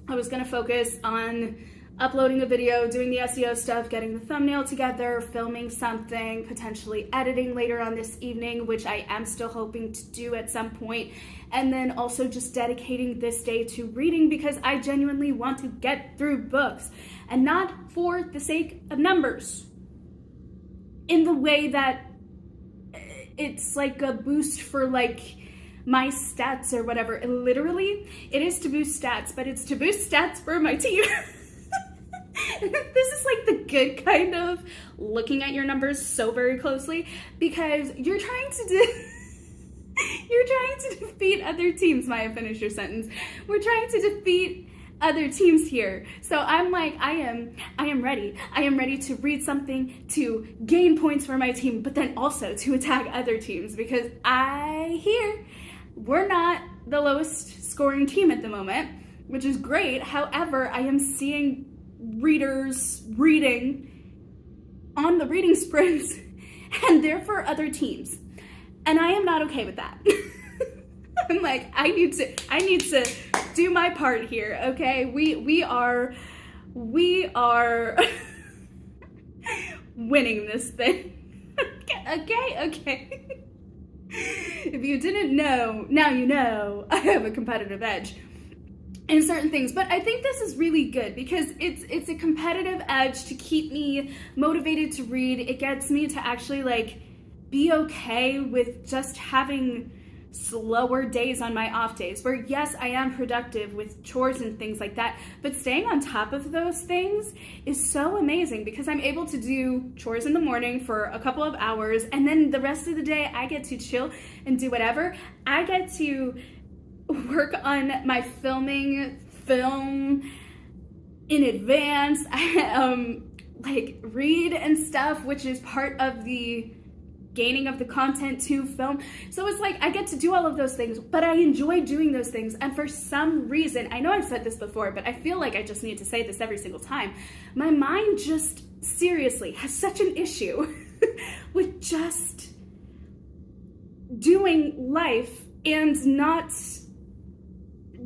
Speaker 1: I was going to focus on uploading a video, doing the SEO stuff, getting the thumbnail together, filming something, potentially editing later on this evening, which I am still hoping to do at some point, and then also just dedicating this day to reading because I genuinely want to get through books, and not for the sake of numbers, in the way that it's like a boost for like my stats or whatever. It is to boost stats, but it's to boost stats for my team. This is like the good kind of looking at your numbers so very closely because you're trying to defeat other teams. Maya, finish your sentence. We're trying to defeat other teams here. So I'm like, I am ready. I am ready to read something to gain points for my team, but then also to attack other teams because we're not the lowest scoring team at the moment, which is great. However, I am seeing readers reading on the reading sprints and they're for other teams, and I am not okay with that. I'm like, I need to do my part here, okay? We are winning this thing. Okay. If you didn't know, now you know. I have a competitive edge in certain things, but I think this is really good because it's a competitive edge to keep me motivated to read. It gets me to actually like be okay with just having slower days on my off days where yes, I am productive with chores and things like that, but staying on top of those things is so amazing because I'm able to do chores in the morning for a couple of hours, and then the rest of the day I get to chill and do whatever. I get to work on my film in advance, like read and stuff, which is part of the gaining of the content to film. So it's like I get to do all of those things, but I enjoy doing those things. And for some reason, I know I've said this before, but I feel like I just need to say this every single time. My mind just seriously has such an issue with just doing life and not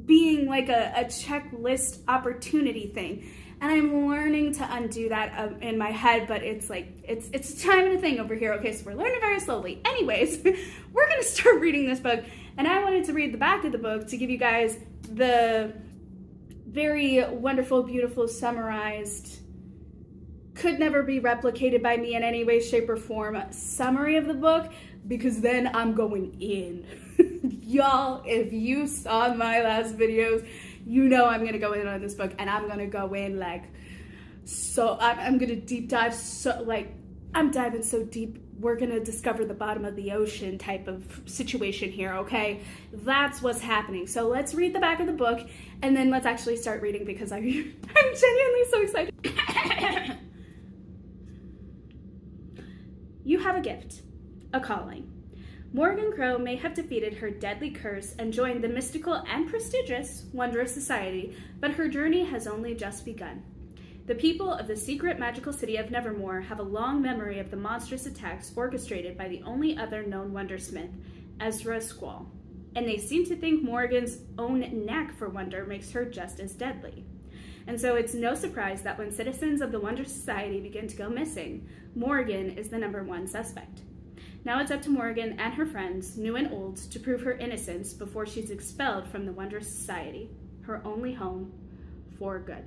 Speaker 1: being like a checklist opportunity thing. And I'm learning to undo that in my head, but it's like, it's a time and a thing over here. Okay, so we're learning very slowly. Anyways, we're gonna start reading this book, and I wanted to read the back of the book to give you guys the very wonderful, beautiful, summarized, could never be replicated by me in any way, shape, or form summary of the book, because then I'm going in. Y'all, if you saw my last videos, you know I'm gonna go in on this book, and I'm gonna go in like, so I'm gonna deep dive, so like, I'm diving so deep, we're gonna discover the bottom of the ocean type of situation here, okay? That's what's happening. So let's read the back of the book, and then let's actually start reading, because I'm genuinely so excited. You have a gift, a calling. Morgan Crow may have defeated her deadly curse and joined the mystical and prestigious Wondrous Society, but her journey has only just begun. The people of the secret magical city of Nevermore have a long memory of the monstrous attacks orchestrated by the only other known wondersmith, Ezra Squall, and they seem to think Morgan's own knack for wonder makes her just as deadly. And so it's no surprise that when citizens of the Wondrous Society begin to go missing, Morgan is the #1 suspect. Now it's up to Morgan and her friends, new and old, to prove her innocence before she's expelled from the Wondrous Society, her only home for good.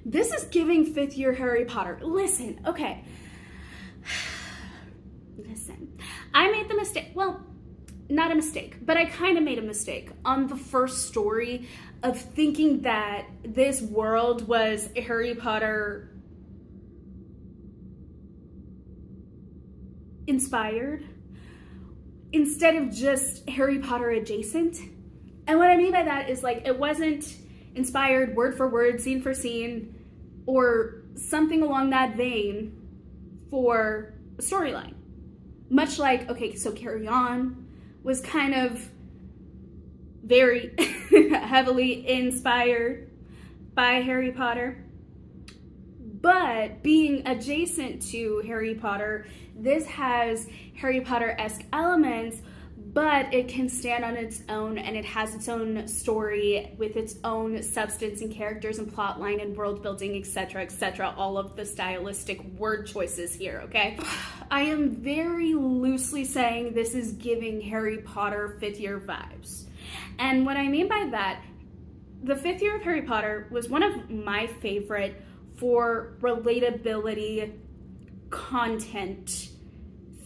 Speaker 1: This is giving 5th year Harry Potter. Listen, okay. Listen, I made the mistake, well, not a mistake, but I kind of made a mistake on the first story of thinking that this world was Harry Potter inspired instead of just Harry Potter adjacent. And what I mean by that is, like, it wasn't inspired word for word, scene for scene, or something along that vein for a storyline. Much like, okay, so Carry On was kind of very heavily inspired by Harry Potter. But being adjacent to Harry Potter, this has Harry Potter-esque elements, but it can stand on its own, and it has its own story with its own substance and characters and plot line and world building, etc., all of the stylistic word choices here, okay? I am very loosely saying this is giving Harry Potter 5th year vibes. And what I mean by that, the 5th year of Harry Potter was one of my favorite for relatability content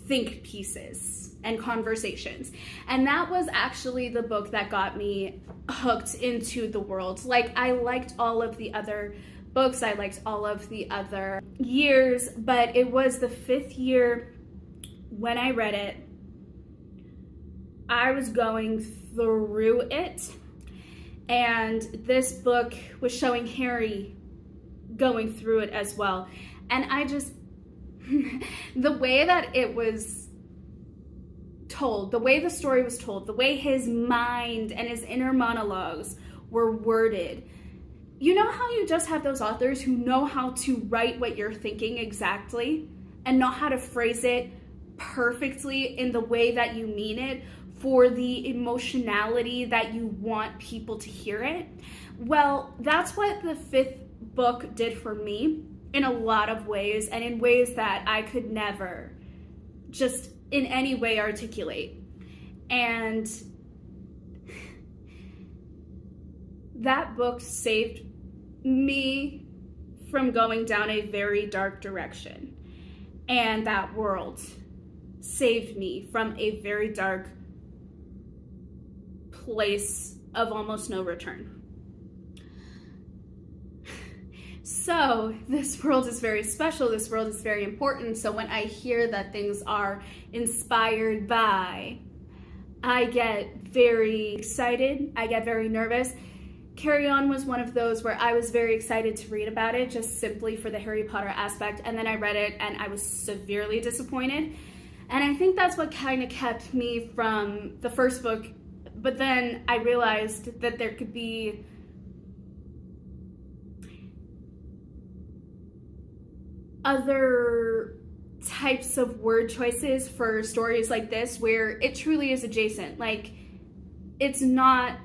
Speaker 1: think pieces and conversations. And that was actually the book that got me hooked into the world. Like, I liked all of the other books, I liked all of the other years, but it was the 5th year when I read it, I was going through it, and this book was showing Harry going through it as well. And I just, the way that it was told, the way the story was told, the way his mind and his inner monologues were worded. You know how you just have those authors who know how to write what you're thinking exactly and know how to phrase it perfectly in the way that you mean it for the emotionality that you want people to hear it? Well, that's what the 5th book did for me in a lot of ways, and in ways that I could never just in any way articulate. And that book saved me from going down a very dark direction, and that world saved me from a very dark place of almost no return. So this world is very special, this world is very important, so when I hear that things are inspired by, I get very excited, I get very nervous. Carry On was one of those where I was very excited to read about it, just simply for the Harry Potter aspect, and then I read it and I was severely disappointed. And I think that's what kind of kept me from the first book, but then I realized that there could be other types of word choices for stories like this where it truly is adjacent. Like, it's not,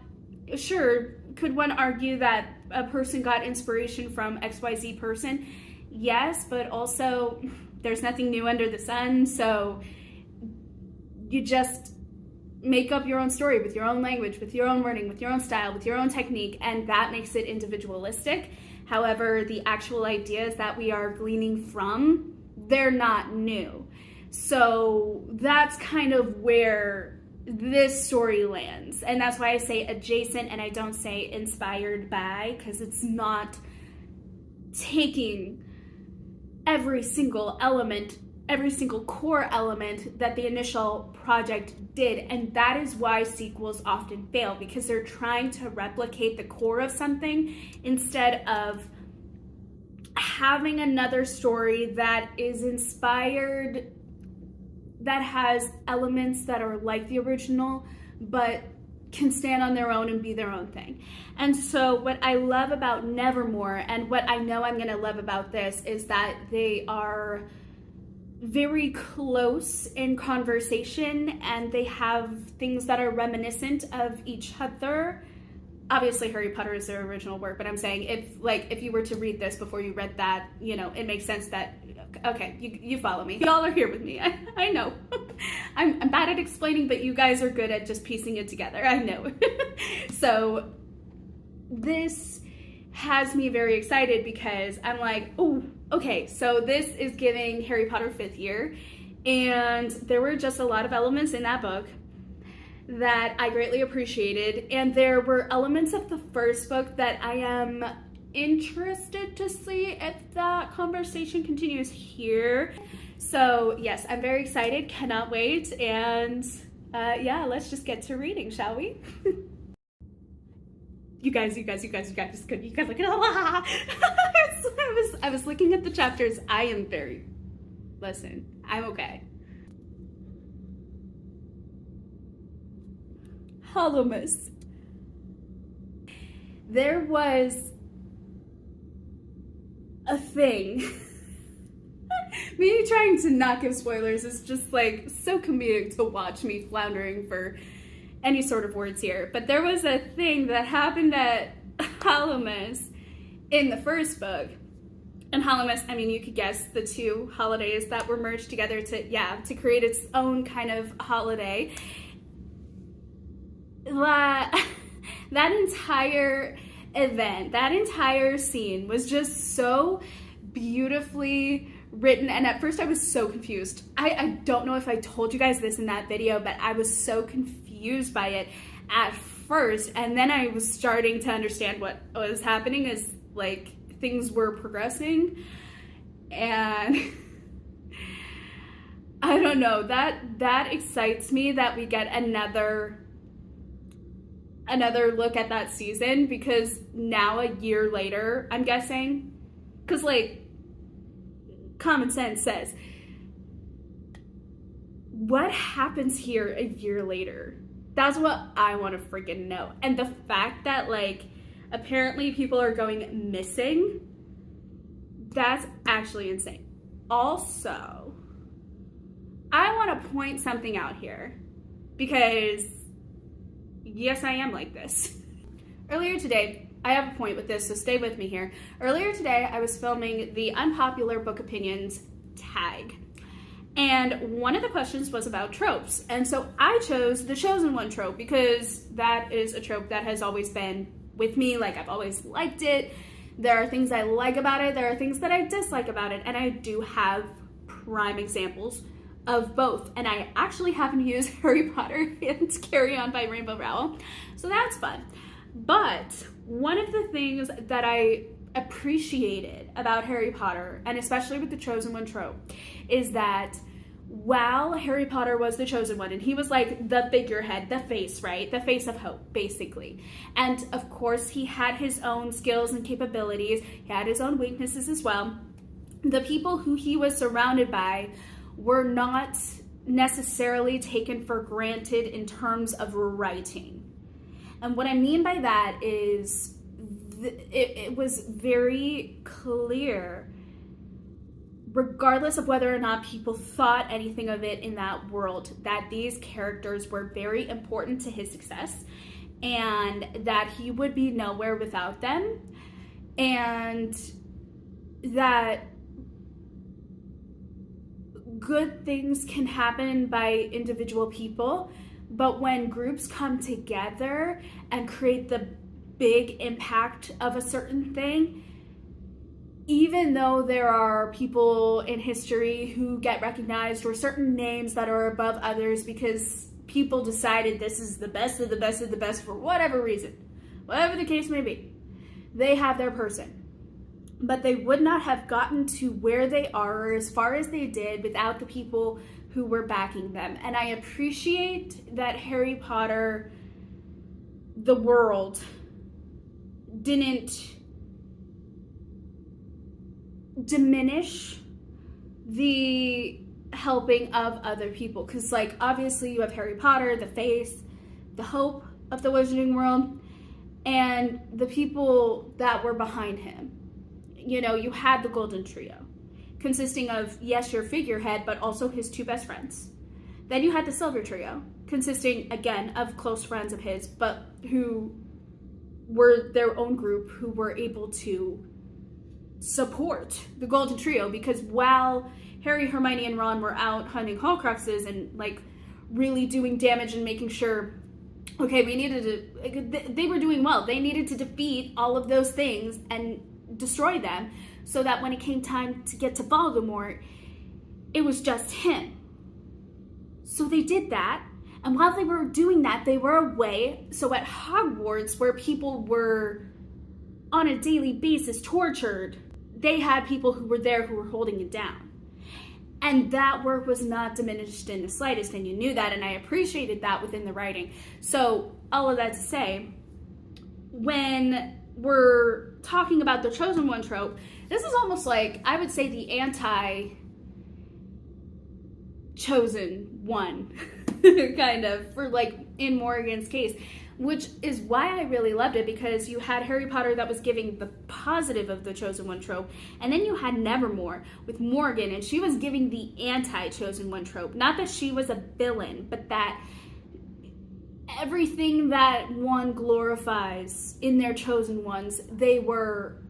Speaker 1: sure, could one argue that a person got inspiration from XYZ person. Yes, but also there's nothing new under the sun, so you just make up your own story with your own language, with your own wording, with your own style, with your own technique, and that makes it individualistic. However, the actual ideas that we are gleaning from, they're not new. So that's kind of where this story lands. And that's why I say adjacent and I don't say inspired by, because it's not taking every single element, every single core element that the initial project did. And that is why sequels often fail, because they're trying to replicate the core of something instead of having another story that is inspired, that has elements that are like the original, but can stand on their own and be their own thing. And so what I love about Nevermore, and what I know I'm gonna love about this, is that they are very close in conversation and they have things that are reminiscent of each other. Obviously Harry Potter is their original work, but I'm saying if you were to read this before you read that, you know, it makes sense that, okay, you follow me. Y'all are here with me. I know. I'm bad at explaining, but you guys are good at just piecing it together. I know. So this has me very excited because I'm like, oh, okay, so this is giving Harry Potter 5th year, and there were just a lot of elements in that book that I greatly appreciated, and there were elements of the first book that I am interested to see if that conversation continues here. So yes, I'm very excited, cannot wait, and yeah, let's just get to reading, shall we? You guys look at I was looking at the chapters. Listen, I'm okay. Hollowness. There was a thing. Me trying to not give spoilers is just like so comedic to watch me floundering for any sort of words here. But there was a thing that happened at Hollowness in the first book. And Hollowness, I mean, you could guess the two holidays that were merged together to create its own kind of holiday. That entire event, that entire scene was just so beautifully written, and at first I was so confused. I don't know if I told you guys this in that video, but I was so confused by it at first, and then I was starting to understand what was happening as like things were progressing, and I don't know, that excites me that we get another look at that season, because now a year later, I'm guessing, because like common sense says, what happens here a year later? That's what I want to freaking know. And the fact that like apparently people are going missing, that's actually insane. Also, I want to point something out here, because yes, I am like this. Earlier today, I have a point with this, so stay with me here. Earlier today, I was filming the Unpopular Book Opinions tag, and one of the questions was about tropes. And so I chose the chosen one trope, because that is a trope that has always been with me. Like, I've always liked it. There are things I like about it. There are things that I dislike about it. And I do have prime examples of both, and I actually happen to use Harry Potter and Carry On by Rainbow Rowell, so that's fun. But one of the things that I appreciated about Harry Potter, and especially with the chosen one trope, is that while Harry Potter was the chosen one, and he was like the figurehead, the face, right? The face of hope, basically. And of course, he had his own skills and capabilities. He had his own weaknesses as well. The people who he was surrounded by were not necessarily taken for granted in terms of writing. And what I mean by that is it was very clear, regardless of whether or not people thought anything of it in that world, that these characters were very important to his success and that he would be nowhere without them. and that good things can happen by individual people, but when groups come together and create the big impact of a certain thing, even though there are people in history who get recognized or certain names that are above others because people decided this is the best of the best of the best for whatever reason, whatever the case may be, they have their person. But they would not have gotten to where they are or as far as they did without the people who were backing them. And I appreciate that Harry Potter, the world, didn't diminish the helping of other people. Because, like, obviously you have Harry Potter, the face, the hope of the Wizarding World, and the people that were behind him. You know, you had the Golden Trio, consisting of, yes, your figurehead, but also his two best friends. Then you had the Silver Trio, consisting, again, of close friends of his, but who were their own group, who were able to support the Golden Trio, because while Harry, Hermione, and Ron were out hunting Horcruxes and, like, really doing damage and making sure, okay, they were doing well. They needed to defeat all of those things and destroy them, so that when it came time to get to Voldemort, it was just him. So they did that, and while they were doing that, they were away. So at Hogwarts, where people were on a daily basis tortured, they had people who were there who were holding it down. And that work was not diminished in the slightest, and you knew that, and I appreciated that within the writing. So all of that to say, when we're talking about the Chosen One trope, this is almost like, I would say, the anti-Chosen One, kind of, for, like, in Morgan's case, which is why I really loved it, because you had Harry Potter that was giving the positive of the Chosen One trope, and then you had Nevermore with Morgan, and she was giving the anti-Chosen One trope. Not that she was a villain, but that everything that one glorifies in their chosen ones, they were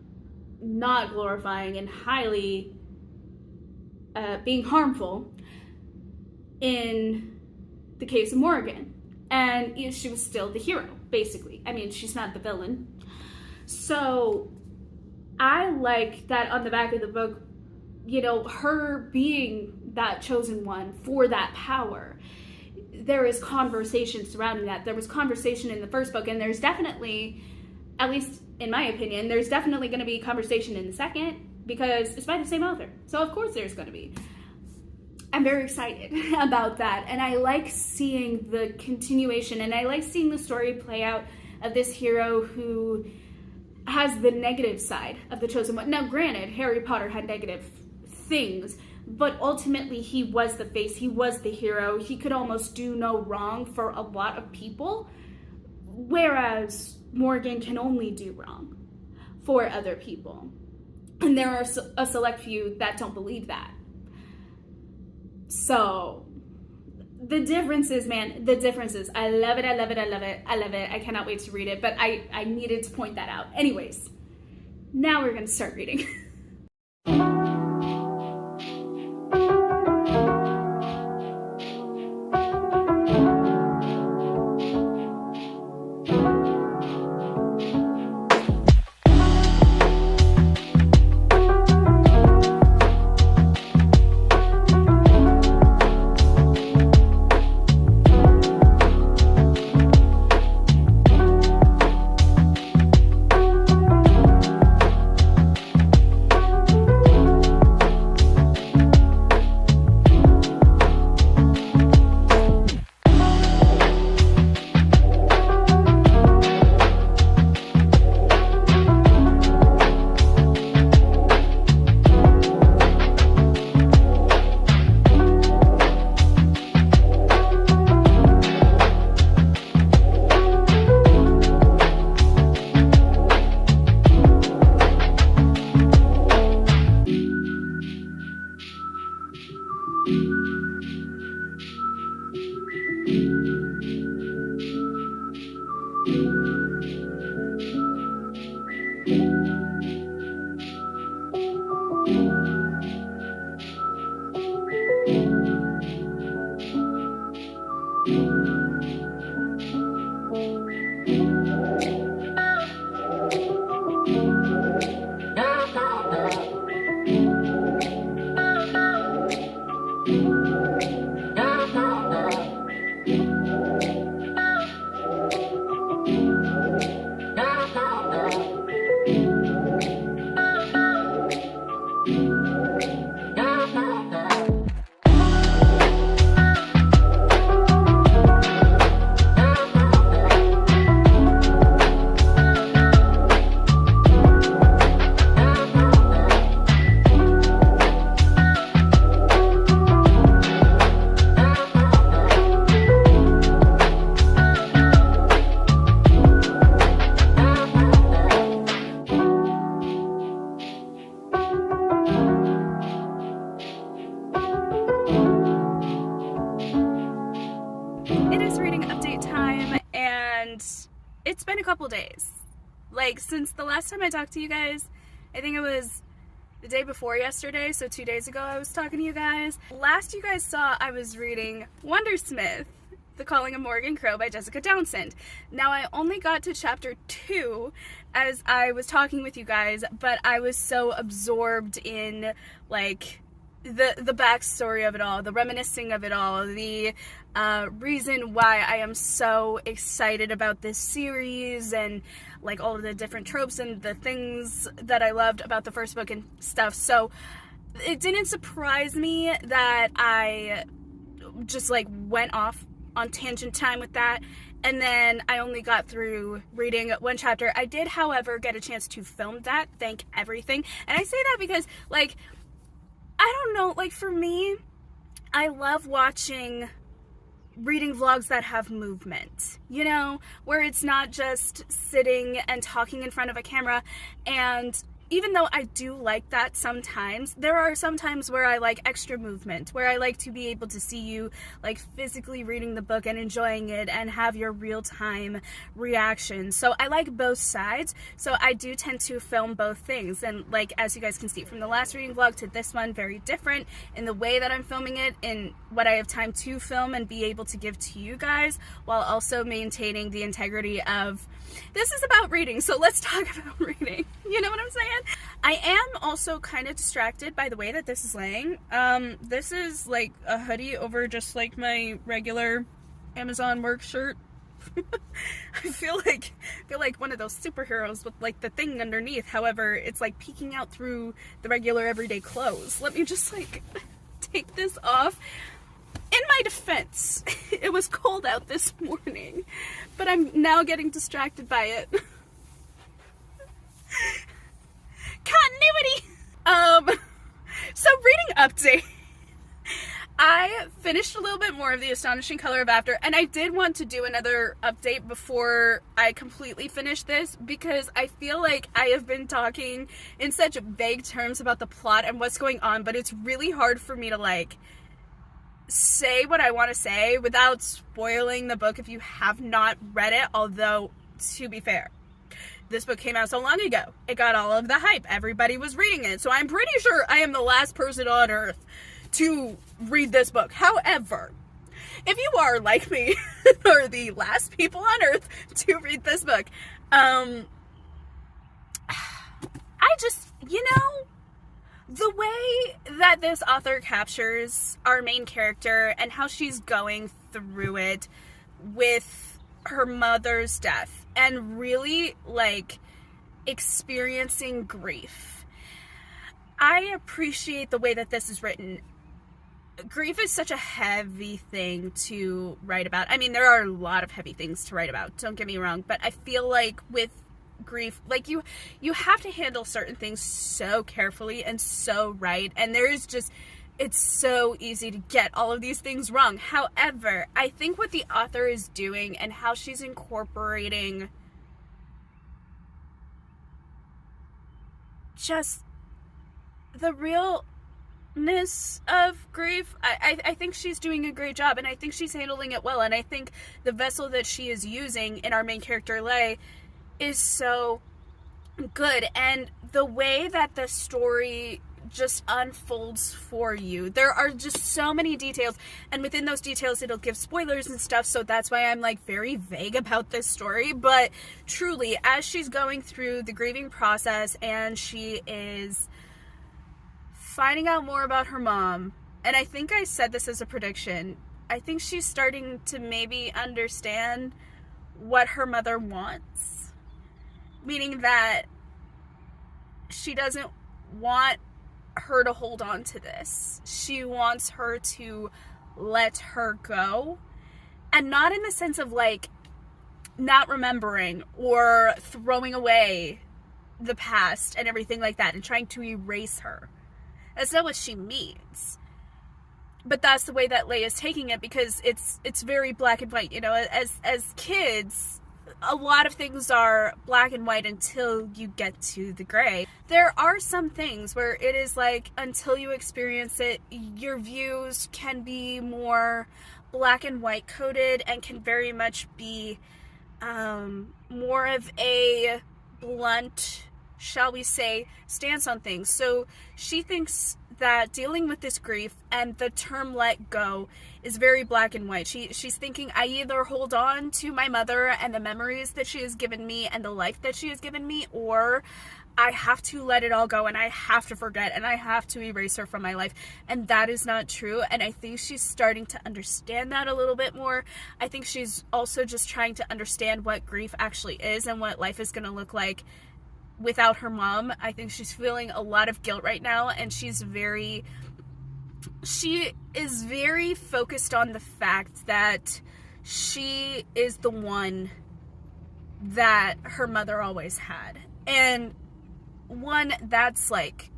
Speaker 1: not glorifying and highly being harmful in the case of Morgan. And she was still the hero, basically. I mean, she's not the villain. So I like that on the back of the book, you know, her being that chosen one for that power. There is conversation surrounding that. There was conversation in the first book, and there's definitely, at least in my opinion, there's definitely going to be conversation in the second, because it's by the same author. So of course there's going to be. I'm very excited about that, and I like seeing the continuation, and I like seeing the story play out of this hero who has the negative side of the chosen one. Now granted, Harry Potter had negative things, but ultimately he was the face, he was the hero, he could almost do no wrong for a lot of people, whereas Morgan can only do wrong for other people. And there are a select few that don't believe that. So the differences, man, the differences. I love it, I love it, I love it, I love it. I cannot wait to read it, but I needed to point that out. Anyways, now we're gonna start reading. It's been a couple days. Like, since the last time I talked to you guys, I think it was the day before yesterday, so 2 days ago I was talking to you guys. Last you guys saw, I was reading Wondersmith, The Calling of Morgan Crow by Jessica Townsend. Now, I only got to chapter 2 as I was talking with you guys, but I was so absorbed in, like, the backstory of it all, the reminiscing of it all, the reason why I am so excited about this series, and like all of the different tropes and the things that I loved about the first book and stuff. So it didn't surprise me that I just like went off on tangent time with that, and then I only got through reading one chapter. I did, however, get a chance to film that, thank everything. And I say that because, like, I don't know, like, for me, I love watching reading vlogs that have movement, you know, where it's not just sitting and talking in front of a camera. And even though I do like that sometimes, there are some times where I like extra movement, where I like to be able to see you like physically reading the book and enjoying it and have your real-time reaction. So I like both sides, so I do tend to film both things. And like, as you guys can see from the last reading vlog to this one, very different in the way that I'm filming it, in what I have time to film and be able to give to you guys, while also maintaining the integrity of, this is about reading, so let's talk about reading. You know what I'm saying? I am also kind of distracted by the way that this is laying. This is like a hoodie over just like my regular Amazon work shirt. I feel like one of those superheroes with like the thing underneath. However, it's like peeking out through the regular everyday clothes. Let me just like take this off. In my defense, it was cold out this morning, but I'm now getting distracted by it. Continuity! So reading update. I finished a little bit more of The Astonishing Color of After, and I did want to do another update before I completely finish this, because I feel like I have been talking in such vague terms about the plot and what's going on, but it's really hard for me to like say what I want to say without spoiling the book if you have not read it. Although, to be fair, this book came out so long ago, it got all of the hype, everybody was reading it, so I'm pretty sure I am the last person on earth to read this book. However, if you are like me, or the last people on earth to read this book, I just, you know, the way that this author captures our main character and how she's going through it with her mother's death and really like experiencing grief. I appreciate the way that this is written. Grief is such a heavy thing to write about. I mean, there are a lot of heavy things to write about, don't get me wrong, but I feel like with grief, like you have to handle certain things so carefully and so right, and there's just, it's so easy to get all of these things wrong. However, I think what the author is doing and how she's incorporating just the realness of grief, I think she's doing a great job, and I think she's handling it well, and I think the vessel that she is using in our main character Lay is so good. And the way that the story just unfolds for you. There are just so many details, and within those details it'll give spoilers and stuff, so that's why I'm like very vague about this story. But truly, as she's going through the grieving process and she is finding out more about her mom, and I think I said this as a prediction, I think she's starting to maybe understand what her mother wants, meaning that she doesn't want her to hold on to this. She wants her to let her go, and not in the sense of like not remembering or throwing away the past and everything like that and trying to erase her. That's not what she means. But that's the way that Leia's taking it, because it's very black and white. You know, as kids, a lot of things are black and white until you get to the gray. There are some things where it is like, until you experience it, your views can be more black and white coded and can very much be more of a blunt, shall we say, stance on things. So she thinks that dealing with this grief and the term let go is very black and white. She's thinking, I either hold on to my mother and the memories that she has given me and the life that she has given me, or I have to let it all go and I have to forget and I have to erase her from my life. And that is not true. And I think she's starting to understand that a little bit more. I think she's also just trying to understand what grief actually is and what life is going to look like without her mom. I think she's feeling a lot of guilt right now, and she is very focused on the fact that she is the one that her mother always had. And one, that's like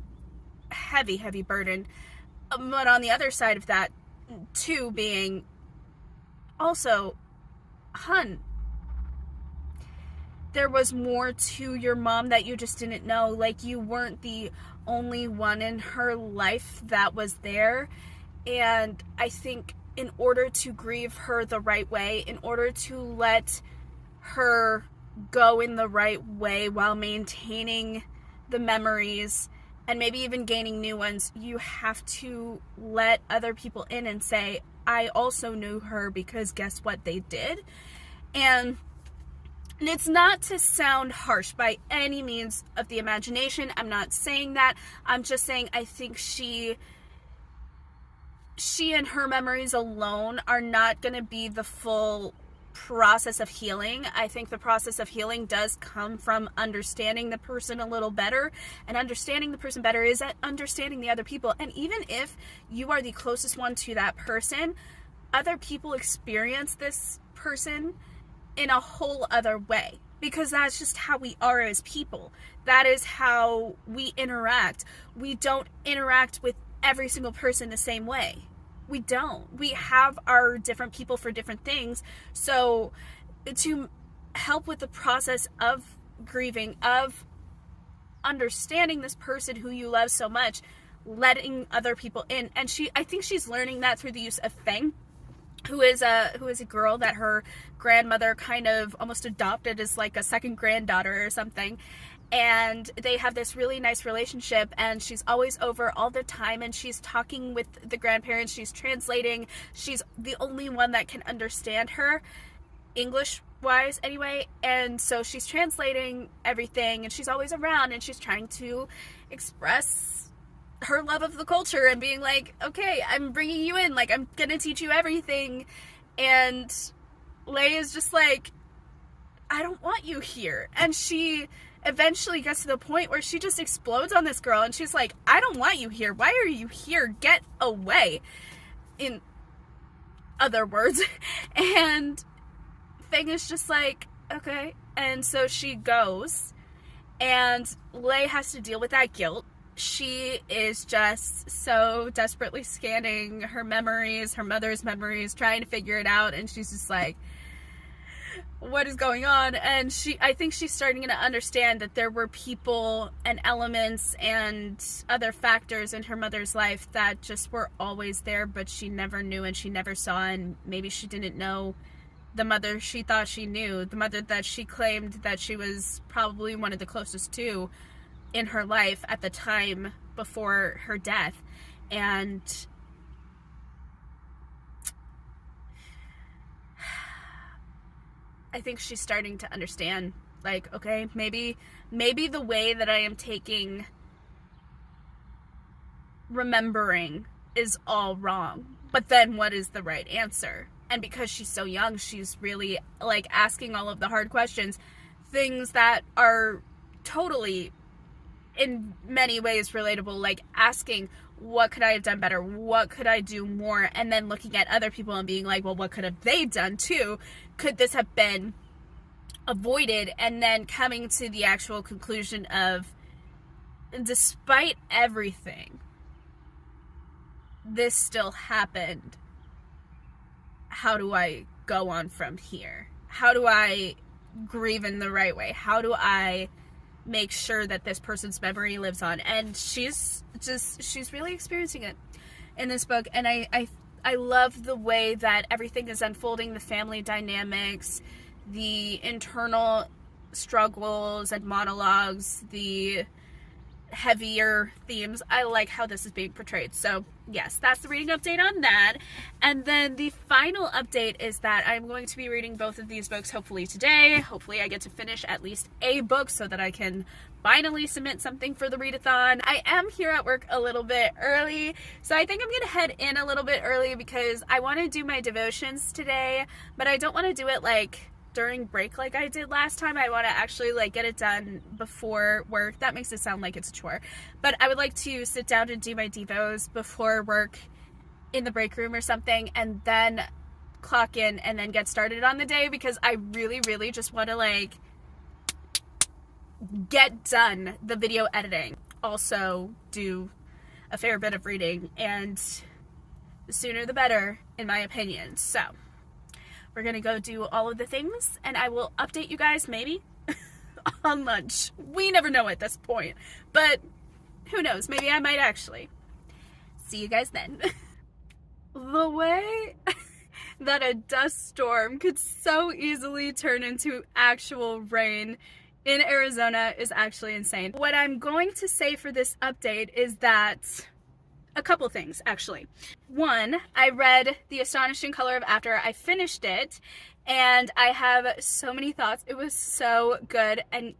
Speaker 1: heavy burden. But on the other side of that, two, being also, hun, there was more to your mom that you just didn't know. Like, you weren't the only one in her life that was there. And I think in order to grieve her the right way, in order to let her go in the right way while maintaining the memories and maybe even gaining new ones, you have to let other people in and say, I also knew her because guess what they did. And it's not to sound harsh by any means of the imagination. I'm not saying that. I'm just saying I think she and her memories alone are not going to be the full process of healing. I think the process of healing does come from understanding the person a little better, and understanding the person better is understanding the other people. And even if you are the closest one to that person, other people experience this person in a whole other way, because that's just how we are as people. That is how we interact. We don't interact with every single person the same way. We don't. We have our different people for different things. So to help with the process of grieving, of understanding this person who you love so much, letting other people in. And I think she's learning that through the use of Feng, who is a girl that her grandmother kind of almost adopted as like a second granddaughter or something. And they have this really nice relationship, and she's always over all the time, and she's talking with the grandparents, she's translating, she's the only one that can understand her, English wise anyway, and so she's translating everything, and she's always around, and she's trying to express her love of the culture and being like, okay, I'm bringing you in, like, I'm gonna teach you everything. And Leia's just like, I don't want you here. And she eventually gets to the point where she just explodes on this girl, and she's like, I don't want you here. Why are you here? Get away. In other words. And Feng is just like, okay. And so she goes, and Leia has to deal with that guilt. She is just so desperately scanning her memories, her mother's memories, trying to figure it out, and she's just like, what is going on? And I think she's starting to understand that there were people and elements and other factors in her mother's life that just were always there, but she never knew and she never saw, and maybe she didn't know the mother she thought she knew, the mother that she claimed that she was probably one of the closest to in her life at the time before her death. And I think she's starting to understand, like, okay, maybe the way that I am taking remembering is all wrong, but then what is the right answer? And because she's so young, she's really like asking all of the hard questions, things that are totally in many ways relatable, like asking, what could I have done better? What could I do more? And then looking at other people and being like, well, what could have they done too? Could this have been avoided? And then coming to the actual conclusion of, despite everything, this still happened. How do I go on from here? How do I grieve in the right way? How do I make sure that this person's memory lives on? And she's really experiencing it in this book. And I love the way that everything is unfolding, the family dynamics, the internal struggles and monologues, the heavier themes. I like how this is being portrayed. So yes, that's the reading update on that. And then the final update is that I'm going to be reading both of these books hopefully today. Hopefully I get to finish at least a book so that I can finally submit something for the readathon. I am here at work a little bit early, so I think I'm gonna head in a little bit early because I want to do my devotions today, but I don't want to do it like during break like I did last time. I want to actually like get it done before work. That makes it sound like it's a chore, but I would like to sit down and do my devos before work in the break room or something, and then clock in and then get started on the day, because I really just want to like get done the video editing, also do a fair bit of reading, and the sooner the better in my opinion. So we're gonna go do all of the things, and I will update you guys maybe on lunch. We never know at this point, but who knows, maybe I might actually. See you guys then. The way that a dust storm could so easily turn into actual rain in Arizona is actually insane. What I'm going to say for this update is that a couple things, actually. One, I read The Astonishing Color of After. I finished it, and I have so many thoughts. It was so good, and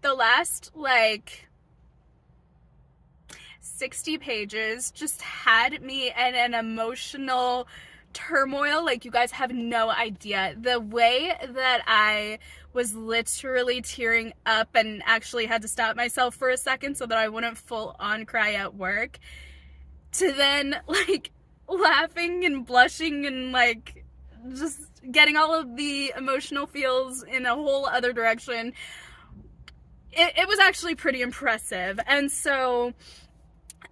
Speaker 1: the last, like, 60 pages just had me in an emotional turmoil like you guys have no idea. The way that I was literally tearing up and actually had to stop myself for a second so that I wouldn't full on cry at work, to then like laughing and blushing and like just getting all of the emotional feels in a whole other direction. It was actually pretty impressive. And so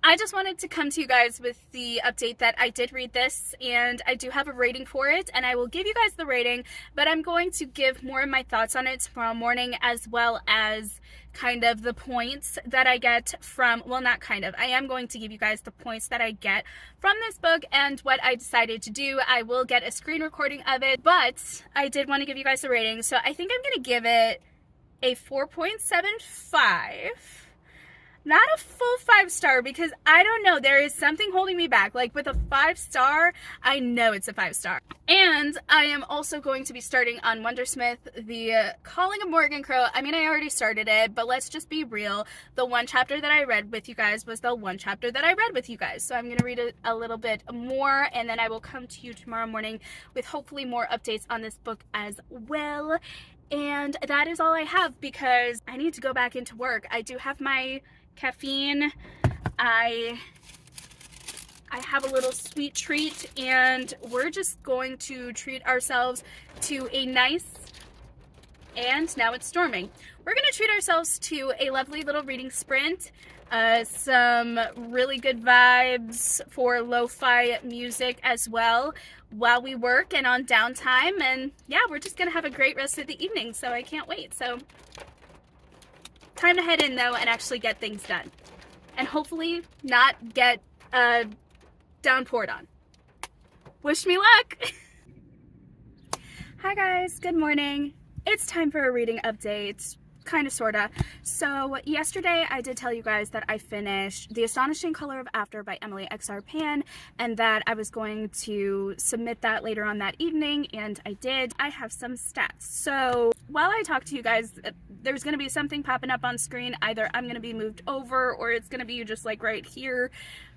Speaker 1: I just wanted to come to you guys with the update that I did read this, and I do have a rating for it, and I will give you guys the rating, but I'm going to give more of my thoughts on it tomorrow morning, as well as kind of the points that I get from, well, not kind of, I am going to give you guys the points that I get from this book and what I decided to do. I will get a screen recording of it, but I did want to give you guys the rating, so I think I'm going to give it a 4.75. Not a full 5-star, because I don't know, there is something holding me back. Like with a 5-star, I know it's a 5-star. And I am also going to be starting on Wondersmith, The Calling of Morgan Crow. I mean, I already started it, but let's just be real. The one chapter that I read with you guys was the one chapter that I read with you guys. So I'm going to read it a little bit more, and then I will come to you tomorrow morning with hopefully more updates on this book as well. And that is all I have, because I need to go back into work. I do have my caffeine. I have a little sweet treat, and we're just going to treat ourselves to a nice, and now it's storming. We're going to treat ourselves to a lovely little reading sprint, some really good vibes for lo-fi music as well while we work and on downtime, and yeah, we're just going to have a great rest of the evening, so I can't wait. So time to head in though and actually get things done, and hopefully not get downpoured on. Wish me luck. Hi guys, good morning. It's time for a reading update. kind of, sorta. So yesterday I did tell you guys that I finished The Astonishing Color of After by Emily X.R. Pan, and that I was going to submit that later on that evening, and I did. I have some stats. So while I talk to you guys, there's going to be something popping up on screen. Either I'm going to be moved over, or it's going to be just like right here,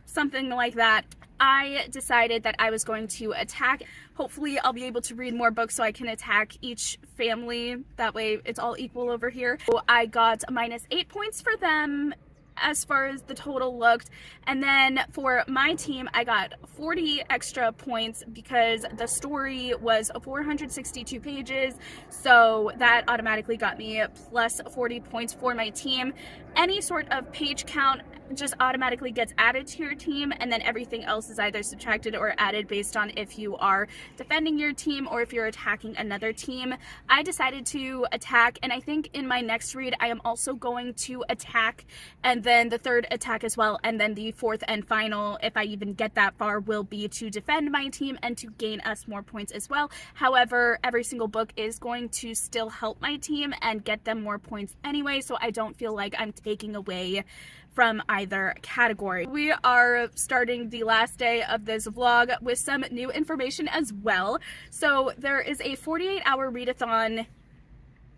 Speaker 1: something like that. I decided that I was going to attack. Hopefully I'll be able to read more books so I can attack each family. That way it's all equal over here. So I got -8 points for them as far as the total looked, and then for my team I got 40 extra points because the story was 462 pages, so that automatically got me plus 40 points for my team. Any sort of page count just automatically gets added to your team, and then everything else is either subtracted or added based on if you are defending your team or if you're attacking another team. I decided to attack, and I think in my next read I am also going to attack, and then the third attack as well, and then the fourth and final, if I even get that far, will be to defend my team and to gain us more points as well. However, every single book is going to still help my team and get them more points anyway, so I don't feel like I'm taking away from either category. We are starting the last day of this vlog with some new information as well. So there is a 48-hour readathon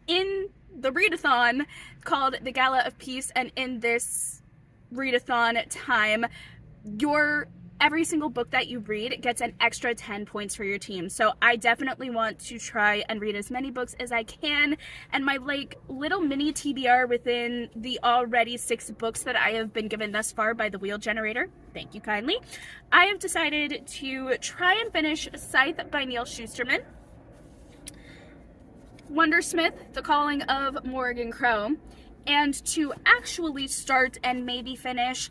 Speaker 1: in the readathon called the Gala of Peace, and in this readathon time, every single book that you read gets an extra 10 points for your team. So I definitely want to try and read as many books as I can, and my like little mini TBR within the already 6 books that I have been given thus far by the Wheel Generator, thank you kindly, I have decided to try and finish Scythe by Neil Shusterman, Wondersmith, The Calling of Morrigan Crow, and to actually start and maybe finish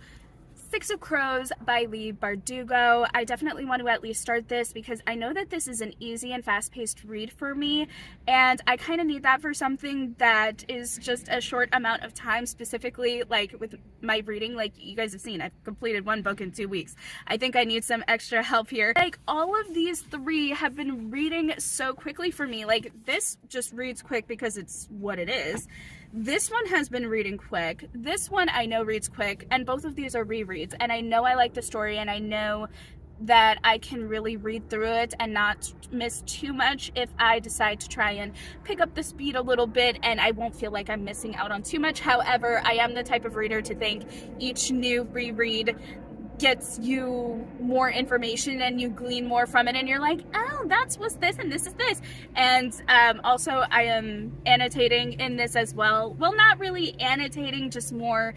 Speaker 1: Six of Crows by Lee Bardugo. I definitely want to at least start this because I know that this is an easy and fast-paced read for me, and I kind of need that for something that is just a short amount of time, specifically like with my reading. Like you guys have seen, I've completed 1 book in 2 weeks. I think I need some extra help here. Like all of these 3 have been reading so quickly for me. Like this just reads quick because it's what it is. This one has been reading quick. This one I know reads quick, and both of these are rereads, and I know I like the story, and I know that I can really read through it and not miss too much if I decide to try and pick up the speed a little bit, and I won't feel like I'm missing out on too much. However, I am the type of reader to think each new reread gets you more information and you glean more from it, and you're like, oh, that's what's this and this is this. And also I am annotating in this as well. Well, not really annotating, just more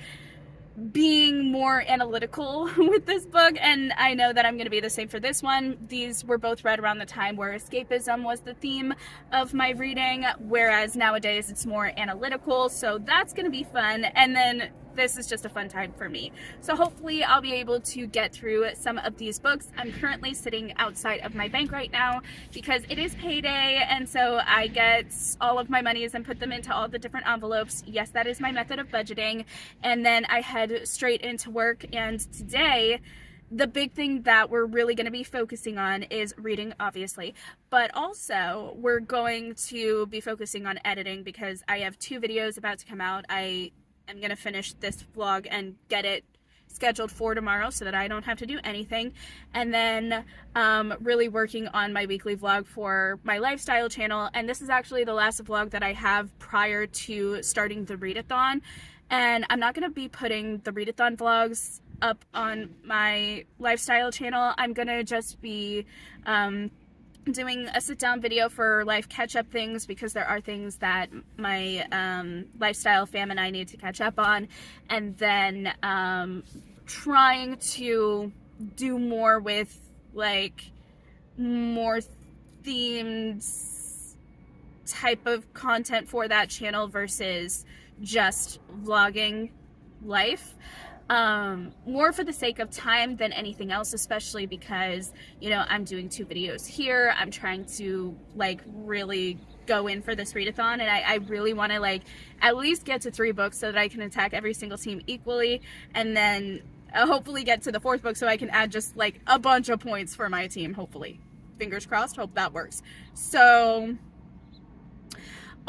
Speaker 1: being more analytical with this book, and I know that I'm going to be the same for this one. These were both read around the time where escapism was the theme of my reading, whereas nowadays it's more analytical, so that's going to be fun. And then this is just a fun time for me. So hopefully I'll be able to get through some of these books. I'm currently sitting outside of my bank right now because it is payday, and so I get all of my monies and put them into all the different envelopes. Yes, that is my method of budgeting. And then I head straight into work, and today the big thing that we're really going to be focusing on is reading, obviously, but also we're going to be focusing on editing because I have 2 videos about to come out. I'm going to finish this vlog and get it scheduled for tomorrow so that I don't have to do anything. And then really working on my weekly vlog for my lifestyle channel. And this is actually the last vlog that I have prior to starting the readathon. And I'm not going to be putting the readathon vlogs up on my lifestyle channel. I'm going to just be doing a sit-down video for life catch-up things because there are things that my lifestyle fam and I need to catch up on, and then trying to do more with like more themed type of content for that channel versus just vlogging life. More for the sake of time than anything else, especially because, you know, I'm doing 2 videos here. I'm trying to like really go in for this readathon, and I really want to like at least get to 3 books so that I can attack every single team equally, and then hopefully get to the 4th book so I can add just like a bunch of points for my team, hopefully. Fingers crossed, hope that works. So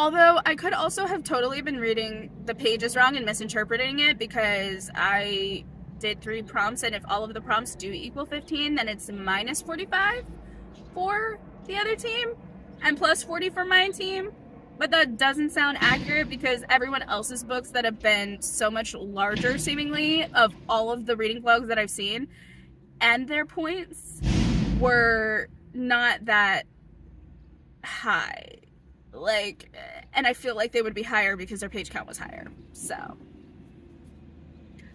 Speaker 1: Although I could also have totally been reading the pages wrong and misinterpreting it, because I did 3 prompts, and if all of the prompts do equal 15, then it's minus 45 for the other team and plus 40 for my team. But that doesn't sound accurate, because everyone else's books that have been so much larger, seemingly, of all of the reading vlogs that I've seen, and their points were not that high. Like, and I feel like they would be higher because their page count was higher. So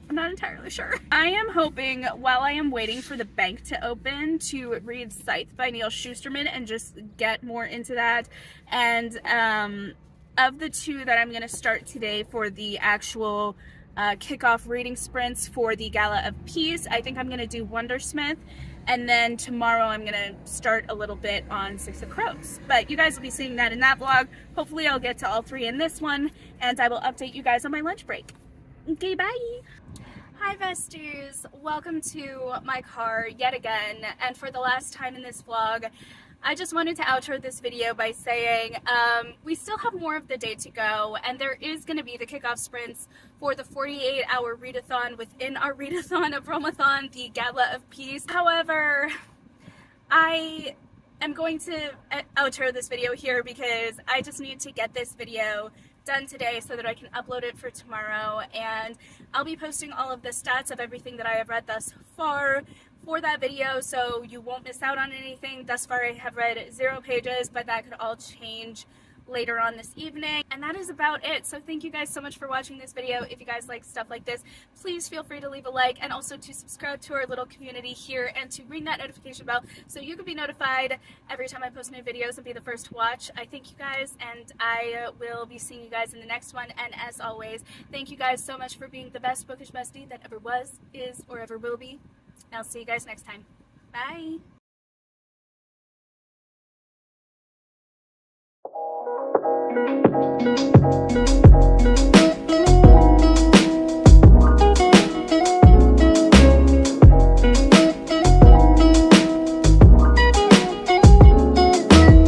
Speaker 1: I'm not entirely sure. I am hoping, while I am waiting for the bank to open, to read Scythe by Neil Shusterman and just get more into that. And of the 2 that I'm going to start today for the actual kickoff reading sprints for the Gala of Peace, I think I'm going to do Wondersmith. And then tomorrow I'm going to start a little bit on Six of Crows. But you guys will be seeing that in that vlog. Hopefully I'll get to all 3 in this one, and I will update you guys on my lunch break. Okay, bye! Hi besties! Welcome to my car yet again, and for the last time in this vlog, I just wanted to outro this video by saying we still have more of the day to go, and there is going to be the kickoff sprints for the 48-hour readathon within our readathon of Realmathon, the Gala of Peace. However, I am going to outro this video here because I just need to get this video done today so that I can upload it for tomorrow, and I'll be posting all of the stats of everything that I have read thus far for that video, so you won't miss out on anything. Thus far I have read 0 pages, but that could all change later on this evening. And that is about it. So thank you guys so much for watching this video. If you guys like stuff like this, please feel free to leave a like, and also to subscribe to our little community here, and to ring that notification bell so you can be notified every time I post new videos and be the first to watch. I thank you guys, and I will be seeing you guys in the next one. And as always, thank you guys so much for being the best bookish bestie that ever was, is, or ever will be. And I'll see you guys next time. Bye!